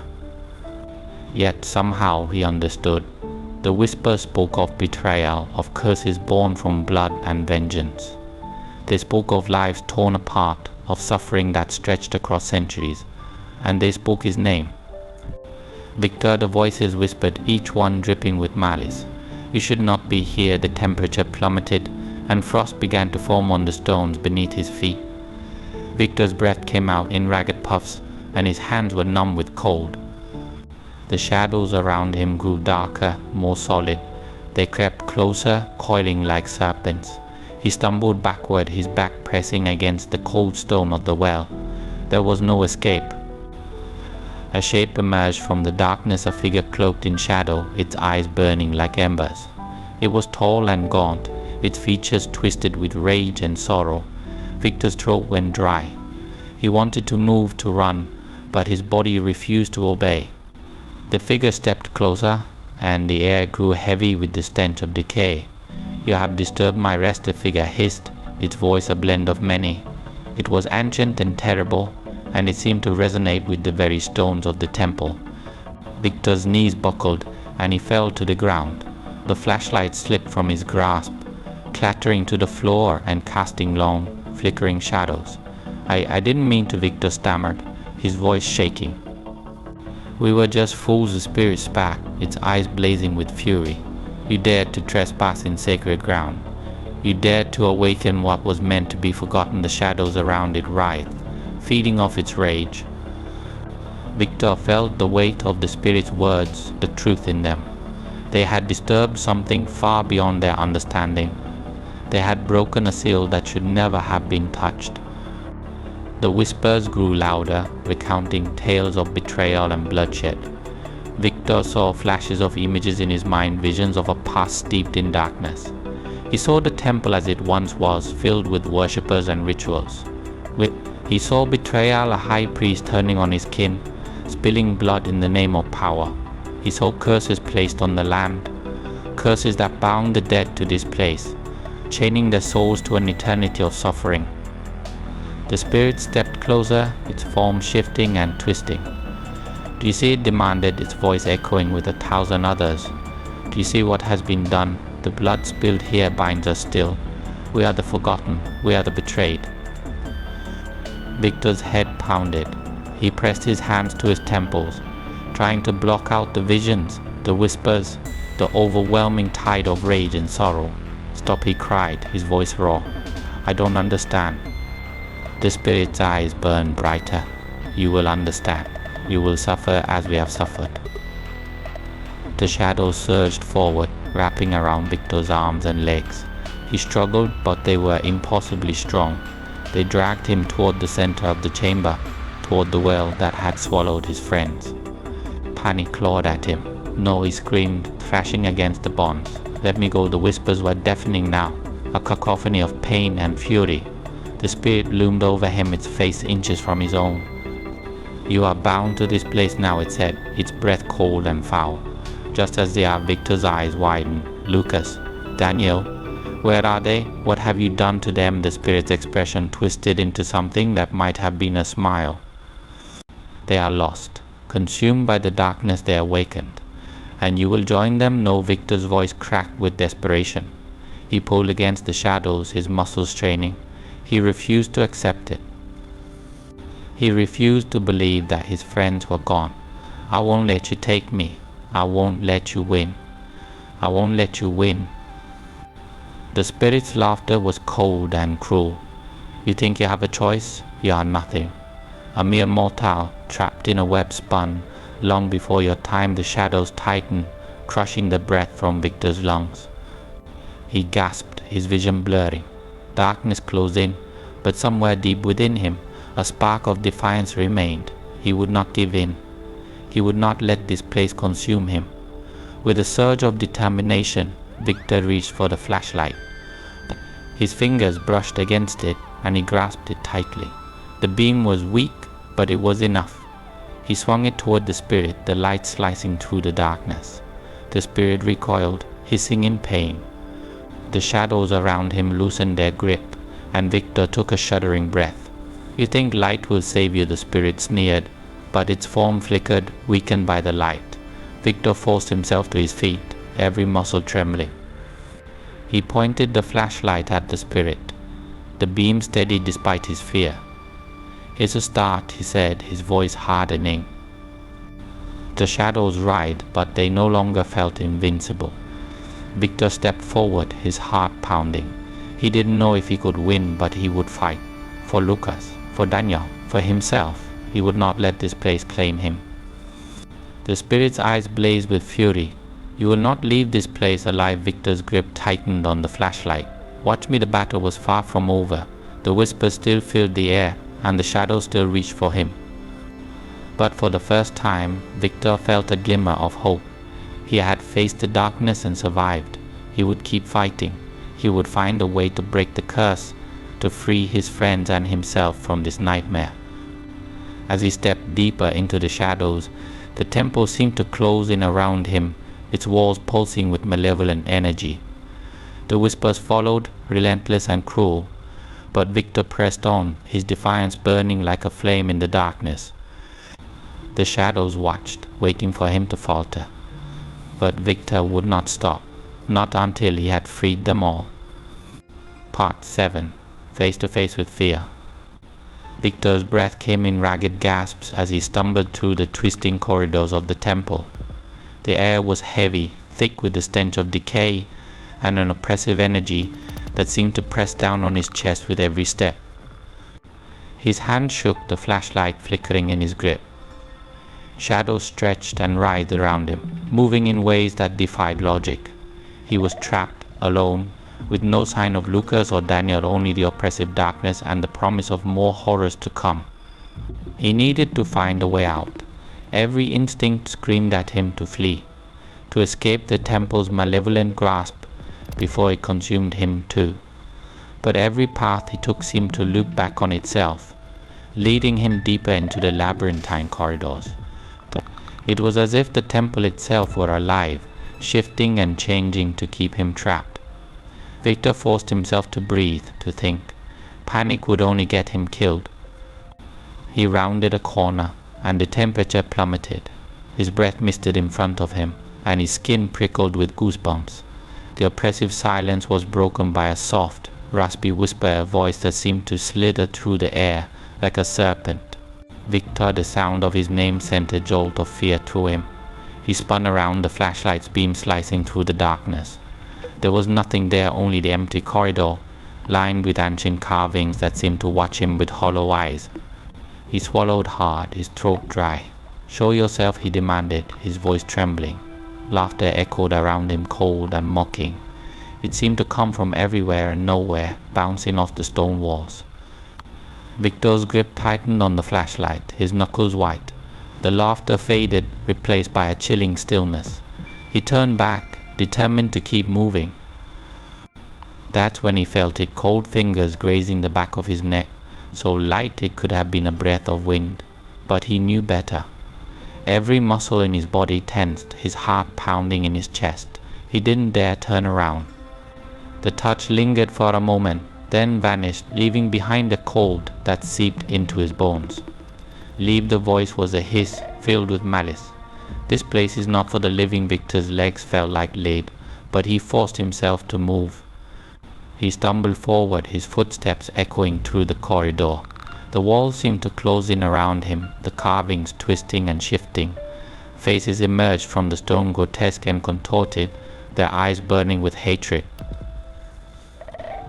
Yet somehow he understood. The whispers spoke of betrayal, of curses born from blood and vengeance. They spoke of lives torn apart, of suffering that stretched across centuries, and they spoke his name. "Victor," the voices whispered, each one dripping with malice. "You should not be here." The temperature plummeted, and frost began to form on the stones beneath his feet. Victor's breath came out in ragged puffs, and his hands were numb with cold. The shadows around him grew darker, more solid. They crept closer, coiling like serpents. He stumbled backward, his back pressing against the cold stone of the well. There was no escape. A shape emerged from the darkness, a figure cloaked in shadow, its eyes burning like embers. It was tall and gaunt, its features twisted with rage and sorrow. Victor's throat went dry. He wanted to move, to run, but his body refused to obey. The figure stepped closer, and the air grew heavy with the stench of decay. "You have disturbed my rest," the figure hissed, its voice a blend of many. It was ancient and terrible, and it seemed to resonate with the very stones of the temple. Victor's knees buckled, and he fell to the ground. The flashlight slipped from his grasp, clattering to the floor and casting long, flickering shadows. I didn't mean to," Victor stammered, his voice shaking. "We were just fools," the spirit spat, its eyes blazing with fury. "You dared to trespass in sacred ground. You dared to awaken what was meant to be forgotten." The shadows around it writhed, feeding off its rage. Victor felt the weight of the spirit's words, the truth in them. They had disturbed something far beyond their understanding. They had broken a seal that should never have been touched. The whispers grew louder, recounting tales of betrayal and bloodshed. Victor saw flashes of images in his mind, visions of a past steeped in darkness. He saw the temple as it once was, filled with worshippers and rituals. He saw betrayal, a high priest turning on his kin, spilling blood in the name of power. He saw curses placed on the land, curses that bound the dead to this place, chaining their souls to an eternity of suffering. The spirit stepped closer, its form shifting and twisting. "Do you see?" it demanded, its voice echoing with 1,000 others. "Do you see what has been done? The blood spilled here binds us still. We are the forgotten. We are the betrayed." Victor's head pounded. He pressed his hands to his temples, trying to block out the visions, the whispers, the overwhelming tide of rage and sorrow. "Stop," he cried, his voice raw. "I don't understand." The spirit's eyes burned brighter. "You will understand. You will suffer as we have suffered." The shadows surged forward, wrapping around Victor's arms and legs. He struggled, but they were impossibly strong. They dragged him toward the center of the chamber, toward the well that had swallowed his friends. Panic clawed at him. "No," he screamed, thrashing against the bonds. "Let me go." The whispers were deafening now, a cacophony of pain and fury. The spirit loomed over him, its face inches from his own. "You are bound to this place now," it said, its breath cold and foul. Just as they are, Victor's eyes widened. "Lucas, Daniel, where are they? What have you done to them?" The spirit's expression twisted into something that might have been a smile. "They are lost. Consumed by the darkness, they awakened. And you will join them?" No, Victor's voice cracked with desperation. He pulled against the shadows, his muscles straining. He refused to accept it. He refused to believe that his friends were gone. "I won't let you take me. I won't let you win. I won't let you win." The spirit's laughter was cold and cruel. "You think you have a choice? You are nothing. A mere mortal, trapped in a web spun. Long before your time, the shadows tightened, crushing the breath from Victor's lungs." He gasped, his vision blurring. Darkness closed in, but somewhere deep within him, a spark of defiance remained. He would not give in. He would not let this place consume him. With a surge of determination, Victor reached for the flashlight. His fingers brushed against it, and he grasped it tightly. The beam was weak, but it was enough. He swung it toward the spirit, the light slicing through the darkness. The spirit recoiled, hissing in pain. The shadows around him loosened their grip, and Victor took a shuddering breath. "You think light will save you?" the spirit sneered, but its form flickered, weakened by the light. Victor forced himself to his feet, every muscle trembling. He pointed the flashlight at the spirit. The beam steadied despite his fear. "It's a start," he said, his voice hardening. The shadows writhed, but they no longer felt invincible. Victor stepped forward, his heart pounding. He didn't know if he could win, but he would fight. For Lucas, for Daniel, for himself. He would not let this place claim him. The spirit's eyes blazed with fury. "You will not leave this place alive." Victor's grip tightened on the flashlight. "Watch me." The battle was far from over. The whispers still filled the air, and the shadows still reached for him. But for the first time, Victor felt a glimmer of hope. He had faced the darkness and survived. He would keep fighting. He would find a way to break the curse, to free his friends and himself from this nightmare. As he stepped deeper into the shadows, the temple seemed to close in around him, its walls pulsing with malevolent energy. The whispers followed, relentless and cruel, but Victor pressed on, his defiance burning like a flame in the darkness. The shadows watched, waiting for him to falter. But Victor would not stop, not until he had freed them all. Part 7. Face to face with fear. Victor's breath came in ragged gasps as he stumbled through the twisting corridors of the temple. The air was heavy, thick with the stench of decay and an oppressive energy that seemed to press down on his chest with every step. His hand shook, the flashlight flickering in his grip. Shadows stretched and writhed around him, moving in ways that defied logic. He was trapped, alone, with no sign of Lucas or Daniel, only the oppressive darkness and the promise of more horrors to come. He needed to find a way out. Every instinct screamed at him to flee, to escape the temple's malevolent grasp before it consumed him too. But every path he took seemed to loop back on itself, leading him deeper into the labyrinthine corridors. It was as if the temple itself were alive, shifting and changing to keep him trapped. Victor forced himself to breathe, to think. Panic would only get him killed. He rounded a corner, and the temperature plummeted. His breath misted in front of him, and his skin prickled with goosebumps. The oppressive silence was broken by a soft, raspy whisper, a voice that seemed to slither through the air like a serpent. Victor, the sound of his name sent a jolt of fear through him. He spun around, the flashlight's beam slicing through the darkness. There was nothing there, only the empty corridor, lined with ancient carvings that seemed to watch him with hollow eyes. He swallowed hard, his throat dry. "Show yourself," he demanded, his voice trembling. Laughter echoed around him, cold and mocking. It seemed to come from everywhere and nowhere, bouncing off the stone walls. Victor's grip tightened on the flashlight, his knuckles white. The laughter faded, replaced by a chilling stillness. He turned back, determined to keep moving. That's when he felt it, cold fingers grazing the back of his neck, so light it could have been a breath of wind. But he knew better. Every muscle in his body tensed, his heart pounding in his chest. He didn't dare turn around. The touch lingered for a moment, then vanished, leaving behind a cold that seeped into his bones. "Leave," the voice was a hiss filled with malice. "This place is not for the living." Victor's legs felt like lead, but he forced himself to move. He stumbled forward, his footsteps echoing through the corridor. The walls seemed to close in around him, the carvings twisting and shifting. Faces emerged from the stone, grotesque and contorted, their eyes burning with hatred.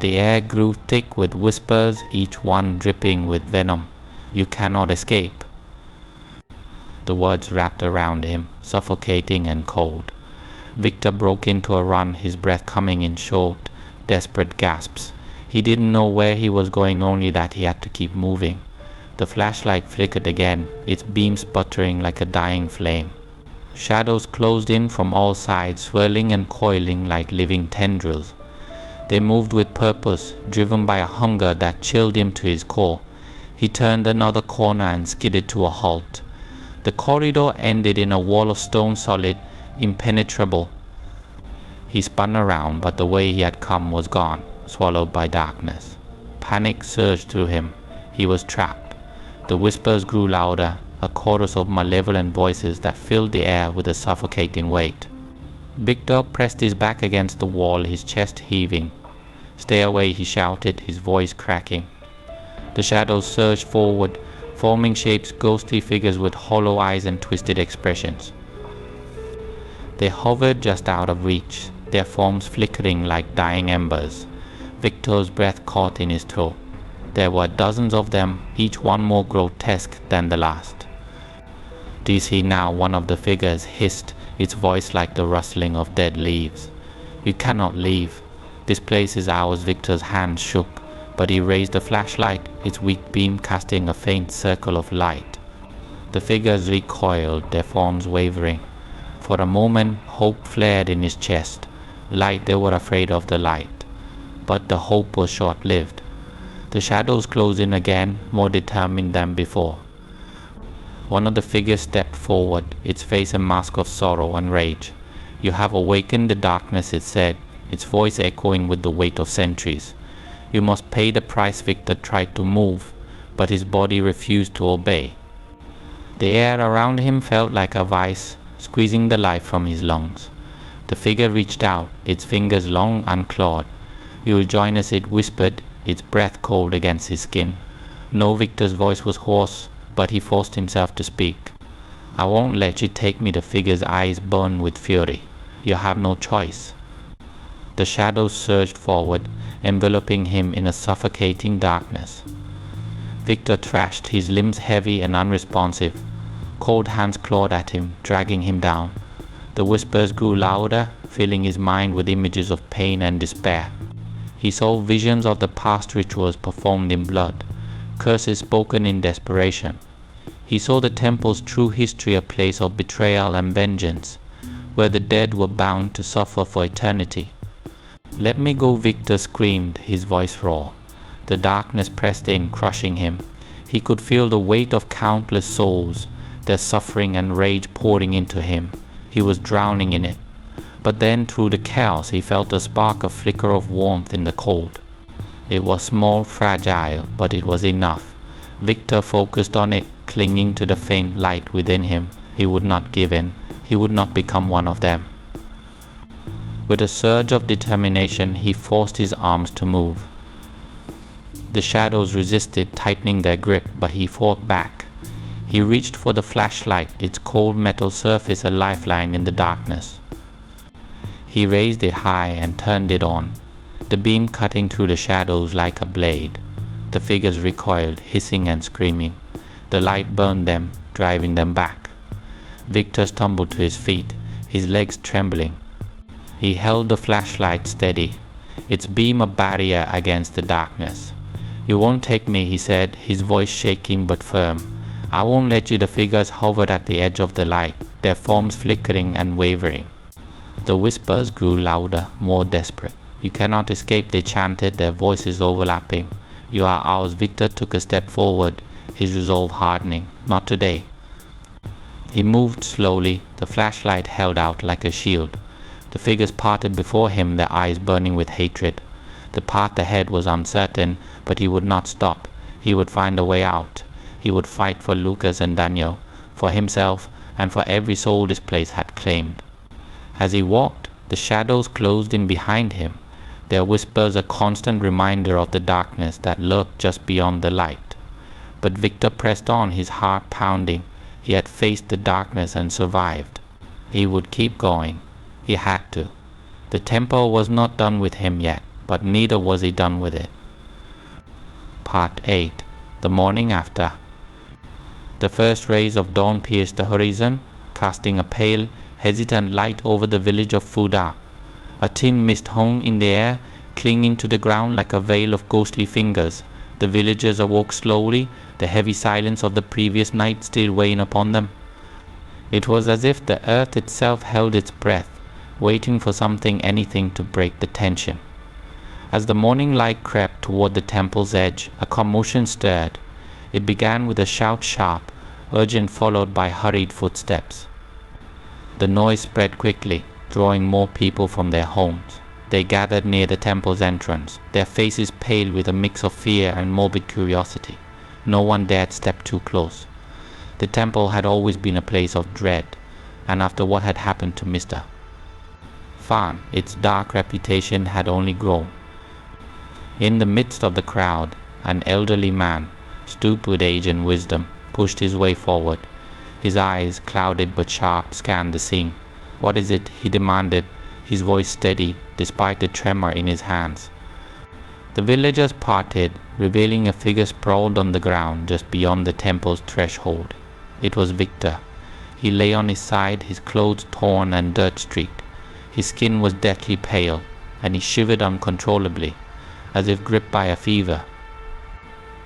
The air grew thick with whispers, each one dripping with venom. "You cannot escape." The words wrapped around him, suffocating and cold. Victor broke into a run, his breath coming in short, desperate gasps. He didn't know where he was going, only that he had to keep moving. The flashlight flickered again, its beam sputtering like a dying flame. Shadows closed in from all sides, swirling and coiling like living tendrils. They moved with purpose, driven by a hunger that chilled him to his core. He turned another corner and skidded to a halt. The corridor ended in a wall of stone, solid, impenetrable. He spun around, but the way he had come was gone, swallowed by darkness. Panic surged through him. He was trapped. The whispers grew louder, a chorus of malevolent voices that filled the air with a suffocating weight. Victor pressed his back against the wall, his chest heaving. "Stay away," he shouted, his voice cracking. The shadows surged forward, forming shapes, ghostly figures with hollow eyes and twisted expressions. They hovered just out of reach, their forms flickering like dying embers. Victor's breath caught in his throat. There were dozens of them, each one more grotesque than the last. "Do you see now?" one of the figures hissed, its voice like the rustling of dead leaves. "You cannot leave. This place is ours." Victor's hand shook, but he raised the flashlight, its weak beam casting a faint circle of light. The figures recoiled, their forms wavering. For a moment, hope flared in his chest. Light, they were afraid of the light. But the hope was short-lived. The shadows closed in again, more determined than before. One of the figures stepped forward, its face a mask of sorrow and rage. "You have awakened the darkness," it said, its voice echoing with the weight of centuries. "You must pay the price." Victor tried to move, but his body refused to obey. The air around him felt like a vice, squeezing the life from his lungs. The figure reached out, its fingers long unclawed. "You will join us," it whispered, its breath cold against his skin. No, Victor's voice was hoarse, but he forced himself to speak. "I won't let you take me." The figure's eyes burned with fury. "You have no choice." The shadows surged forward, enveloping him in a suffocating darkness. Victor thrashed, his limbs heavy and unresponsive. Cold hands clawed at him, dragging him down. The whispers grew louder, filling his mind with images of pain and despair. He saw visions of the past, rituals performed in blood, curses spoken in desperation. He saw the temple's true history, a place of betrayal and vengeance, where the dead were bound to suffer for eternity. "Let me go," Victor screamed, his voice raw. The darkness pressed in, crushing him. He could feel the weight of countless souls, their suffering and rage pouring into him. He was drowning in it. But then through the chaos he felt a spark of flicker of warmth in the cold. It was small, fragile, but it was enough. Victor focused on it, clinging to the faint light within him. He would not give in. He would not become one of them. With a surge of determination, he forced his arms to move. The shadows resisted, tightening their grip, but he fought back. He reached for the flashlight, its cold metal surface a lifeline in the darkness. He raised it high and turned it on, the beam cutting through the shadows like a blade. The figures recoiled, hissing and screaming. The light burned them, driving them back. Victor stumbled to his feet, his legs trembling. He held the flashlight steady, its beam a barrier against the darkness. "You won't take me," he said, his voice shaking but firm. "I won't let you." The figures hovered at the edge of the light, their forms flickering and wavering. The whispers grew louder, more desperate. "You cannot escape," they chanted, their voices overlapping. "You are ours." Victor took a step forward, his resolve hardening. "Not today." He moved slowly, the flashlight held out like a shield. The figures parted before him, their eyes burning with hatred. The path ahead was uncertain, but he would not stop. He would find a way out. He would fight for Lucas and Daniel, for himself, and for every soul this place had claimed. As he walked, the shadows closed in behind him, their whispers a constant reminder of the darkness that lurked just beyond the light. But Victor pressed on, his heart pounding. He had faced the darkness and survived. He would keep going. He had to. The temple was not done with him yet, but neither was he done with it. Part 8. The morning after. The first rays of dawn pierced the horizon, casting a pale, hesitant light over the village of Fuda. A thin mist hung in the air, clinging to the ground like a veil of ghostly fingers. The villagers awoke slowly, the heavy silence of the previous night still weighing upon them. It was as if the earth itself held its breath, waiting for something, anything, to break the tension. As the morning light crept toward the temple's edge, a commotion stirred. It began with a shout, sharp, urgent, followed by hurried footsteps. The noise spread quickly, drawing more people from their homes. They gathered near the temple's entrance, their faces pale with a mix of fear and morbid curiosity. No one dared step too close. The temple had always been a place of dread, and after what had happened to Mr. Fan, its dark reputation had only grown. In the midst of the crowd, an elderly man, stooped with age and wisdom, pushed his way forward. His eyes, clouded but sharp, scanned the scene. "What is it?" he demanded, his voice steady despite the tremor in his hands. The villagers parted, revealing a figure sprawled on the ground just beyond the temple's threshold. It was Victor. He lay on his side, his clothes torn and dirt-streaked. His skin was deathly pale, and he shivered uncontrollably, as if gripped by a fever.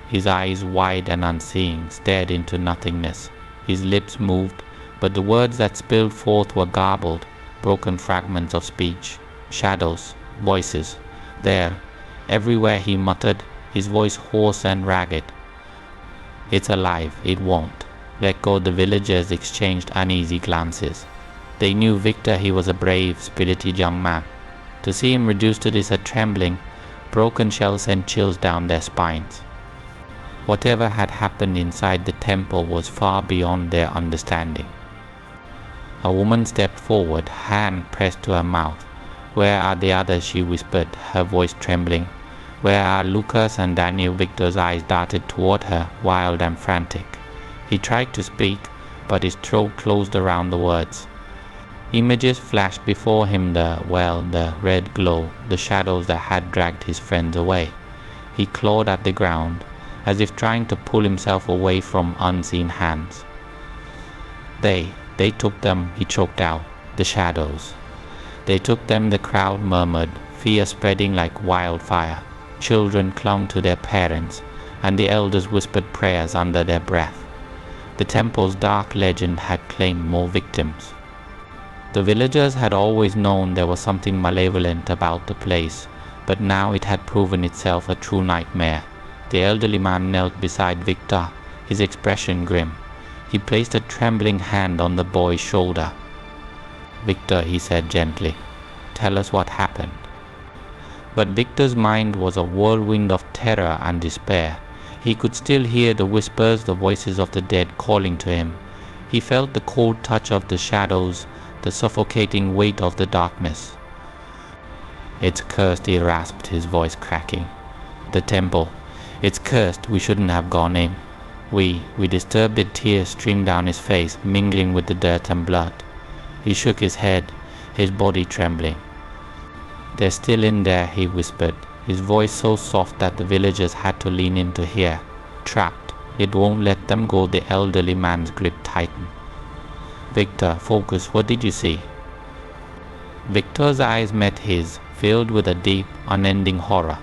His eyes, wide and unseeing, stared into nothingness. His lips moved, but the words that spilled forth were garbled, broken fragments of speech. Shadows, voices. There, everywhere he muttered, his voice hoarse and ragged. "It's alive, it won't." Let go. The villagers exchanged uneasy glances. They knew Victor. He was a brave, spirited young man. To see him reduced to this, a trembling, broken shell sent chills down their spines. Whatever had happened inside the temple was far beyond their understanding. A woman stepped forward, hand pressed to her mouth. "Where are the others?" she whispered, her voice trembling. "Where are Lucas and Daniel?" Victor's eyes darted toward her, wild and frantic. He tried to speak, but his throat closed around the words. Images flashed before him, the red glow, the shadows that had dragged his friends away. He clawed at the ground, as if trying to pull himself away from unseen hands. They took them, he choked out, the shadows. They took them, the crowd murmured, fear spreading like wildfire. Children clung to their parents, and the elders whispered prayers under their breath. The temple's dark legend had claimed more victims. The villagers had always known there was something malevolent about the place, but now it had proven itself a true nightmare. The elderly man knelt beside Victor, his expression grim. He placed a trembling hand on the boy's shoulder. "Victor," he said gently, "tell us what happened." But Victor's mind was a whirlwind of terror and despair. He could still hear the whispers, the voices of the dead calling to him. He felt the cold touch of the shadows, the suffocating weight of the darkness. "It's cursed," he rasped, his voice cracking. "The temple. It's cursed. We shouldn't have gone in. We disturbed it." Tears streamed down his face, mingling with the dirt and blood. He shook his head, his body trembling. "They're still in there," he whispered, his voice so soft that the villagers had to lean in to hear. "Trapped. It won't let them go." The elderly man's grip tightened. "Victor, focus. What did you see?" Victor's eyes met his, filled with a deep, unending horror.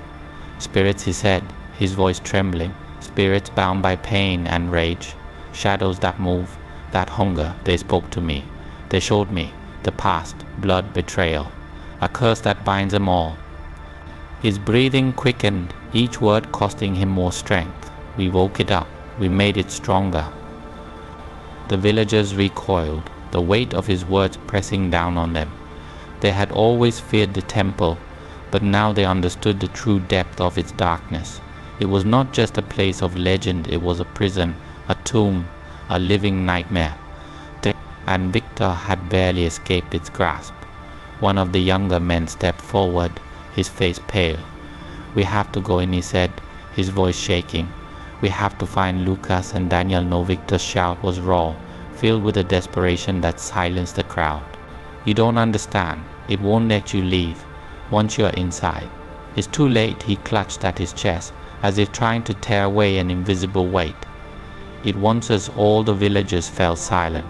"Spirits," he said, his voice trembling. "Spirits bound by pain and rage. Shadows that move, that hunger. They spoke to me. They showed me the past, blood, betrayal. A curse that binds them all." His breathing quickened, each word costing him more strength. "We woke it up. We made it stronger." The villagers recoiled, the weight of his words pressing down on them. They had always feared the temple, but now they understood the true depth of its darkness. It was not just a place of legend, it was a prison, a tomb, a living nightmare. And Victor had barely escaped its grasp. One of the younger men stepped forward, his face pale. "We have to go in," he said, his voice shaking. "We have to find Lucas and Daniel." No, Victor's shout was raw, filled with a desperation that silenced the crowd. "You don't understand. It won't let you leave. Once you're inside. It's too late." He clutched at his chest, as if trying to tear away an invisible weight. It once as all the villagers fell silent.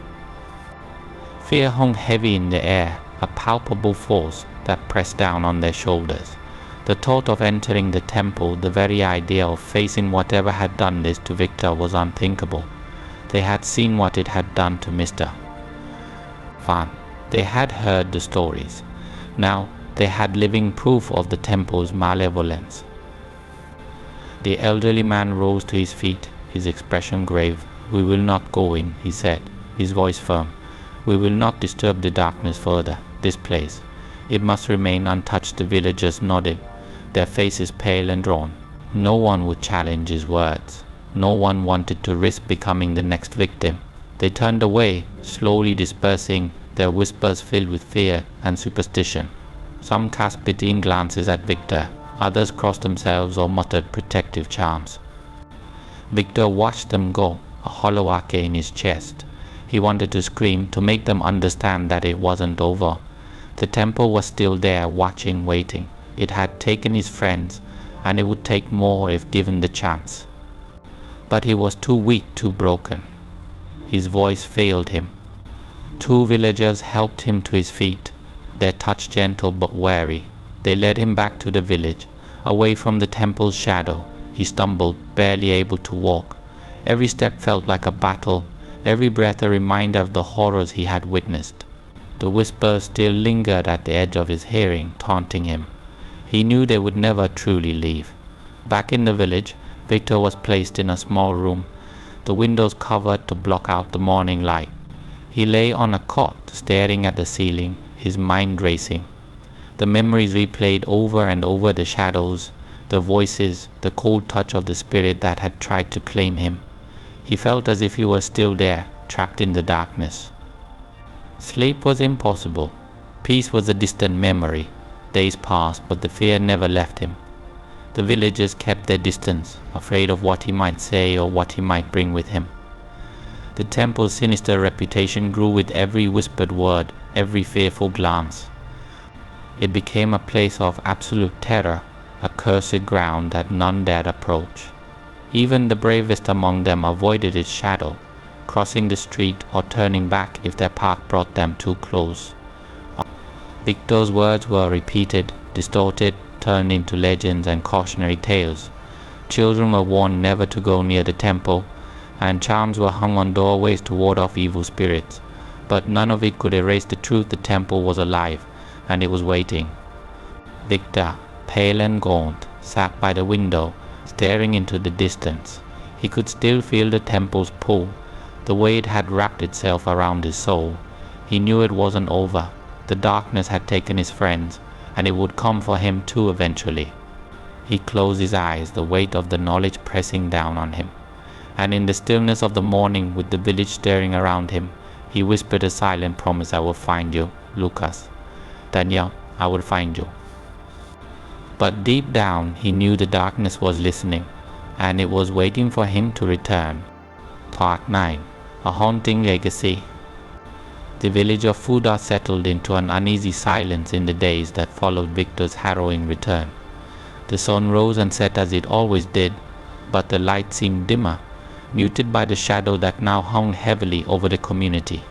Fear hung heavy in the air, a palpable force that pressed down on their shoulders. The thought of entering the temple, the very idea of facing whatever had done this to Victor was unthinkable. They had seen what it had done to Mr. Fan. They had heard the stories. Now they had living proof of the temple's malevolence. The elderly man rose to his feet, his expression grave. "We will not go in," he said, his voice firm. "We will not disturb the darkness further. This place, it must remain untouched." The villagers nodded, their faces pale and drawn. No one would challenge his words. No one wanted to risk becoming the next victim. They turned away, slowly dispersing, their whispers filled with fear and superstition. Some cast pitying glances at Victor, others crossed themselves or muttered protective charms. Victor watched them go, a hollow ache in his chest. He wanted to scream, to make them understand that it wasn't over. The temple was still there, watching, waiting. It had taken his friends, and it would take more if given the chance. But he was too weak, too broken. His voice failed him. Two villagers helped him to his feet, their touch gentle but wary. They led him back to the village, away from the temple's shadow. He stumbled, barely able to walk. Every step felt like a battle, every breath a reminder of the horrors he had witnessed. The whispers still lingered at the edge of his hearing, taunting him. He knew they would never truly leave. Back in the village, Victor was placed in a small room, the windows covered to block out the morning light. He lay on a cot, staring at the ceiling, his mind racing. The memories replayed over and over, the shadows, the voices, the cold touch of the spirit that had tried to claim him. He felt as if he was still there, trapped in the darkness. Sleep was impossible. Peace was a distant memory. Days passed, but the fear never left him. The villagers kept their distance, afraid of what he might say or what he might bring with him. The temple's sinister reputation grew with every whispered word, every fearful glance. It became a place of absolute terror, a cursed ground that none dared approach. Even the bravest among them avoided its shadow, crossing the street or turning back if their path brought them too close. Victor's words were repeated, distorted, turned into legends and cautionary tales. Children were warned never to go near the temple, and charms were hung on doorways to ward off evil spirits. But none of it could erase the truth. The temple was alive, and it was waiting. Victor, pale and gaunt, sat by the window, staring into the distance. He could still feel the temple's pull, The weight had wrapped itself around his soul. He knew it wasn't over. The darkness had taken his friends, and it would come for him too eventually. He closed his eyes, the weight of the knowledge pressing down on him. And in the stillness of the morning, with the village stirring around him, he whispered a silent promise: "I will find you, Lucas. Daniel, I will find you." But deep down, he knew the darkness was listening, and it was waiting for him to return. Part 9. A Haunting Legacy. The village of Fuda settled into an uneasy silence in the days that followed Victor's harrowing return. The sun rose and set as it always did, but the light seemed dimmer, muted by the shadow that now hung heavily over the community.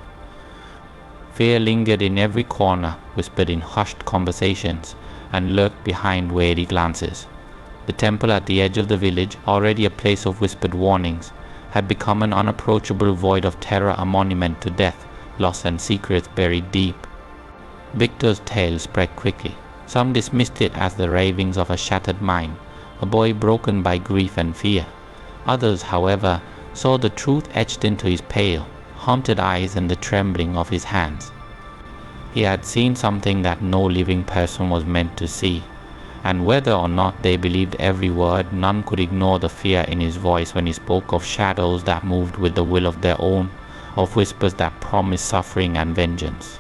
Fear lingered in every corner, whispered in hushed conversations, and lurked behind wary glances. The temple at the edge of the village, already a place of whispered warnings, had become an unapproachable void of terror, a monument to death, loss, and secrets buried deep. Victor's tale spread quickly. Some dismissed it as the ravings of a shattered mind, a boy broken by grief and fear. Others, however, saw the truth etched into his pale, haunted eyes and the trembling of his hands. He had seen something that no living person was meant to see, and whether or not they believed every word, none could ignore the fear in his voice when he spoke of shadows that moved with the will of their own, of whispers that promised suffering and vengeance.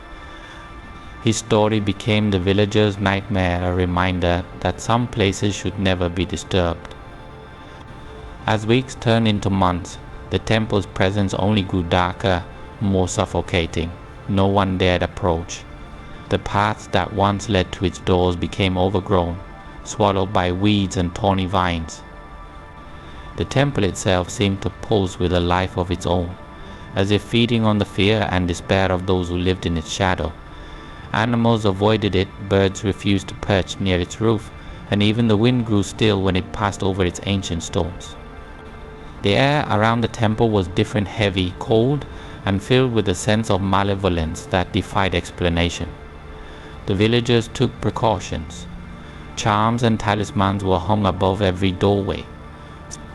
His story became the villagers' nightmare, a reminder that some places should never be disturbed. As weeks turned into months, the temple's presence only grew darker, more suffocating. No one dared approach. The paths that once led to its doors became overgrown, swallowed by weeds and thorny vines. The temple itself seemed to pulse with a life of its own, as if feeding on the fear and despair of those who lived in its shadow. Animals avoided it, birds refused to perch near its roof, and even the wind grew still when it passed over its ancient stones. The air around the temple was different, heavy, cold, and filled with a sense of malevolence that defied explanation. The villagers took precautions. Charms and talismans were hung above every doorway.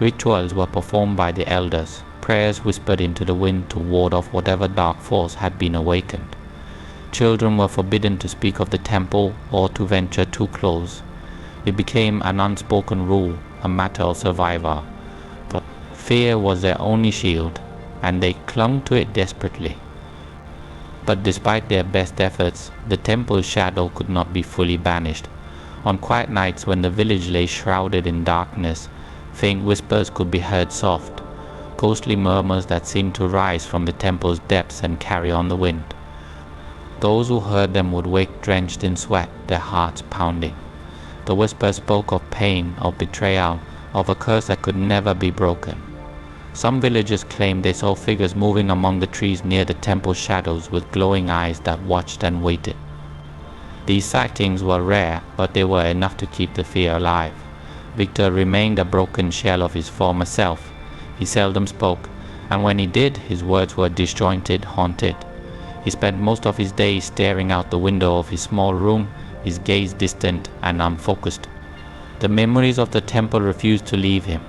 Rituals were performed by the elders, prayers whispered into the wind to ward off whatever dark force had been awakened. Children were forbidden to speak of the temple or to venture too close. It became an unspoken rule, a matter of survival. But fear was their only shield, and they clung to it desperately. But despite their best efforts, the temple's shadow could not be fully banished. On quiet nights when the village lay shrouded in darkness, faint whispers could be heard, soft, ghostly murmurs that seemed to rise from the temple's depths and carry on the wind. Those who heard them would wake drenched in sweat, their hearts pounding. The whispers spoke of pain, of betrayal, of a curse that could never be broken. Some villagers claimed they saw figures moving among the trees near the temple's shadows with glowing eyes that watched and waited. These sightings were rare, but they were enough to keep the fear alive. Victor remained a broken shell of his former self. He seldom spoke, and when he did, his words were disjointed, haunted. He spent most of his days staring out the window of his small room, his gaze distant and unfocused. The memories of the temple refused to leave him.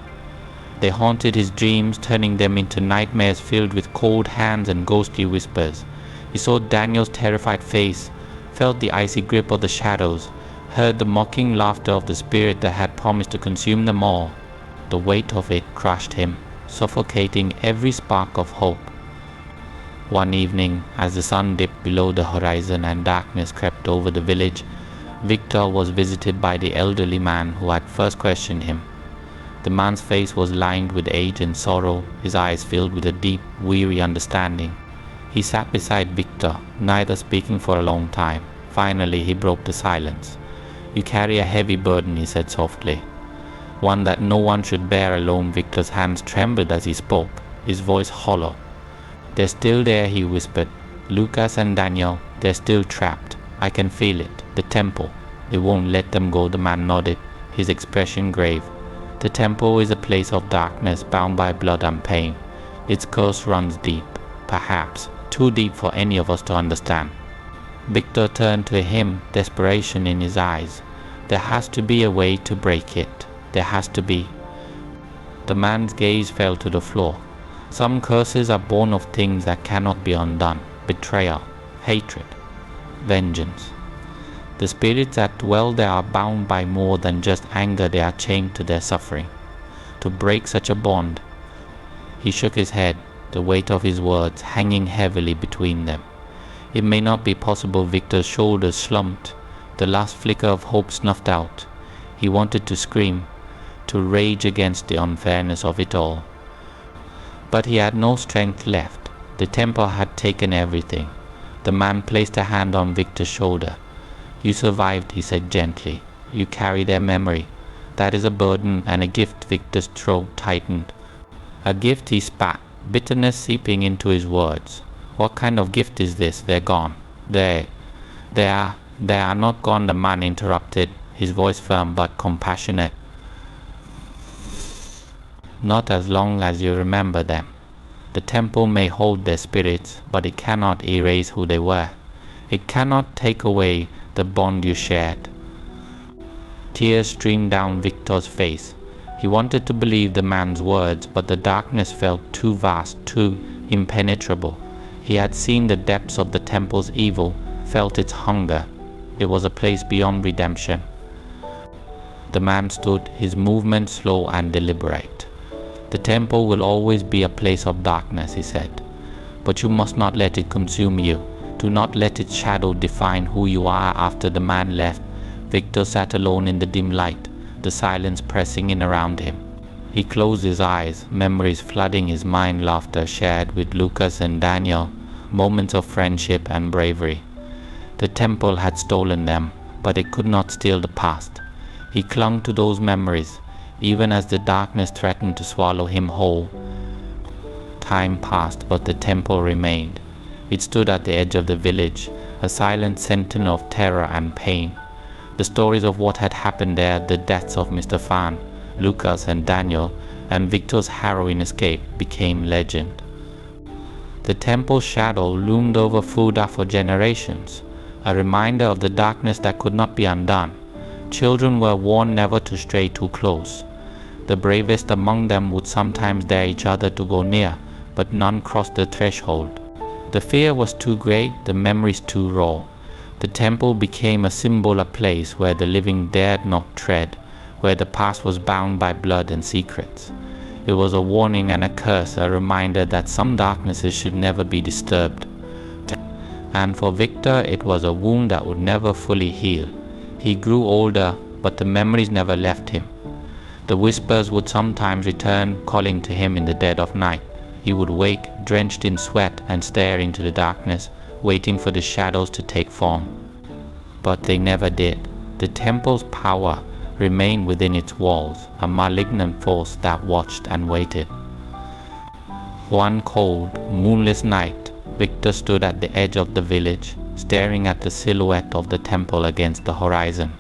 They haunted his dreams, turning them into nightmares filled with cold hands and ghostly whispers. He saw Daniel's terrified face, felt the icy grip of the shadows, heard the mocking laughter of the spirit that had promised to consume them all. The weight of it crushed him, suffocating every spark of hope. One evening, as the sun dipped below the horizon and darkness crept over the village, Victor was visited by the elderly man who had first questioned him. The man's face was lined with age and sorrow, his eyes filled with a deep, weary understanding. He sat beside Victor, neither speaking for a long time. Finally, he broke the silence. "You carry a heavy burden," he said softly. "One that no one should bear alone." Victor's hands trembled as he spoke, his voice hollow. "They're still there," he whispered. "Lucas and Daniel, they're still trapped. I can feel it. The temple. It won't let them go." The man nodded, his expression grave. "The temple is a place of darkness, bound by blood and pain. Its curse runs deep, perhaps too deep for any of us to understand." Victor turned to him, desperation in his eyes. "There has to be a way to break it. There has to be." The man's gaze fell to the floor. Some curses are born of things that cannot be undone: betrayal, hatred, vengeance. The spirits that dwell there are bound by more than just anger, they are chained to their suffering. To break such a bond, he shook his head, the weight of his words hanging heavily between them. It may not be possible. Victor's shoulders slumped, the last flicker of hope snuffed out. He wanted to scream, to rage against the unfairness of it all. But he had no strength left. The temple had taken everything. The man placed a hand on Victor's shoulder. "You survived," he said gently. "You carry their memory. That is a burden and a gift." Victor's throat tightened. "A gift," he spat, bitterness seeping into his words. "What kind of gift is this? They're gone." They are not gone," the man interrupted, his voice firm but compassionate. "Not as long as you remember them. The temple may hold their spirits, but it cannot erase who they were. It cannot take away the bond you shared." Tears streamed down Victor's face. He wanted to believe the man's words, but the darkness felt too vast, too impenetrable. He had seen the depths of the temple's evil, felt its hunger. It was a place beyond redemption. The man stood, his movement slow and deliberate. "The temple will always be a place of darkness," he said, "but you must not let it consume you. Do not let its shadow define who you are." After the man left, Victor sat alone in the dim light, the silence pressing in around him. He closed his eyes, memories flooding his mind, laughter shared with Lucas and Daniel, moments of friendship and bravery. The temple had stolen them, but it could not steal the past. He clung to those memories, even as the darkness threatened to swallow him whole. Time passed, but the temple remained. It stood at the edge of the village, a silent sentinel of terror and pain. The stories of what had happened there, the deaths of Mr. Fan, Lucas and Daniel, and Victor's harrowing escape, became legend. The temple's shadow loomed over Fuda for generations, a reminder of the darkness that could not be undone. Children were warned never to stray too close. The bravest among them would sometimes dare each other to go near, but none crossed the threshold. The fear was too great, the memories too raw. The temple became a symbol, a place where the living dared not tread, where the past was bound by blood and secrets. It was a warning and a curse, a reminder that some darknesses should never be disturbed. And for Victor, it was a wound that would never fully heal. He grew older, but the memories never left him. The whispers would sometimes return, calling to him in the dead of night. He would wake, drenched in sweat, and stare into the darkness, waiting for the shadows to take form. But they never did. The temple's power remained within its walls, a malignant force that watched and waited. One cold, moonless night, Victor stood at the edge of the village, staring at the silhouette of the temple against the horizon.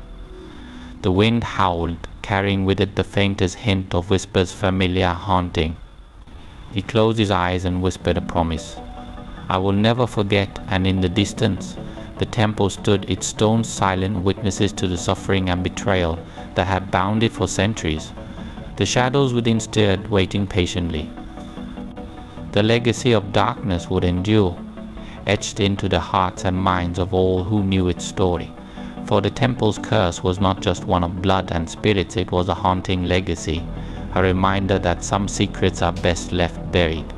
The wind howled, carrying with it the faintest hint of whispers familiar, haunting. He closed his eyes and whispered a promise. "I will never forget," and in the distance, the temple stood, its stones silent witnesses to the suffering and betrayal that had bound it for centuries. The shadows within stirred, waiting patiently. The legacy of darkness would endure, etched into the hearts and minds of all who knew its story. For the temple's curse was not just one of blood and spirits, it was a haunting legacy, a reminder that some secrets are best left buried.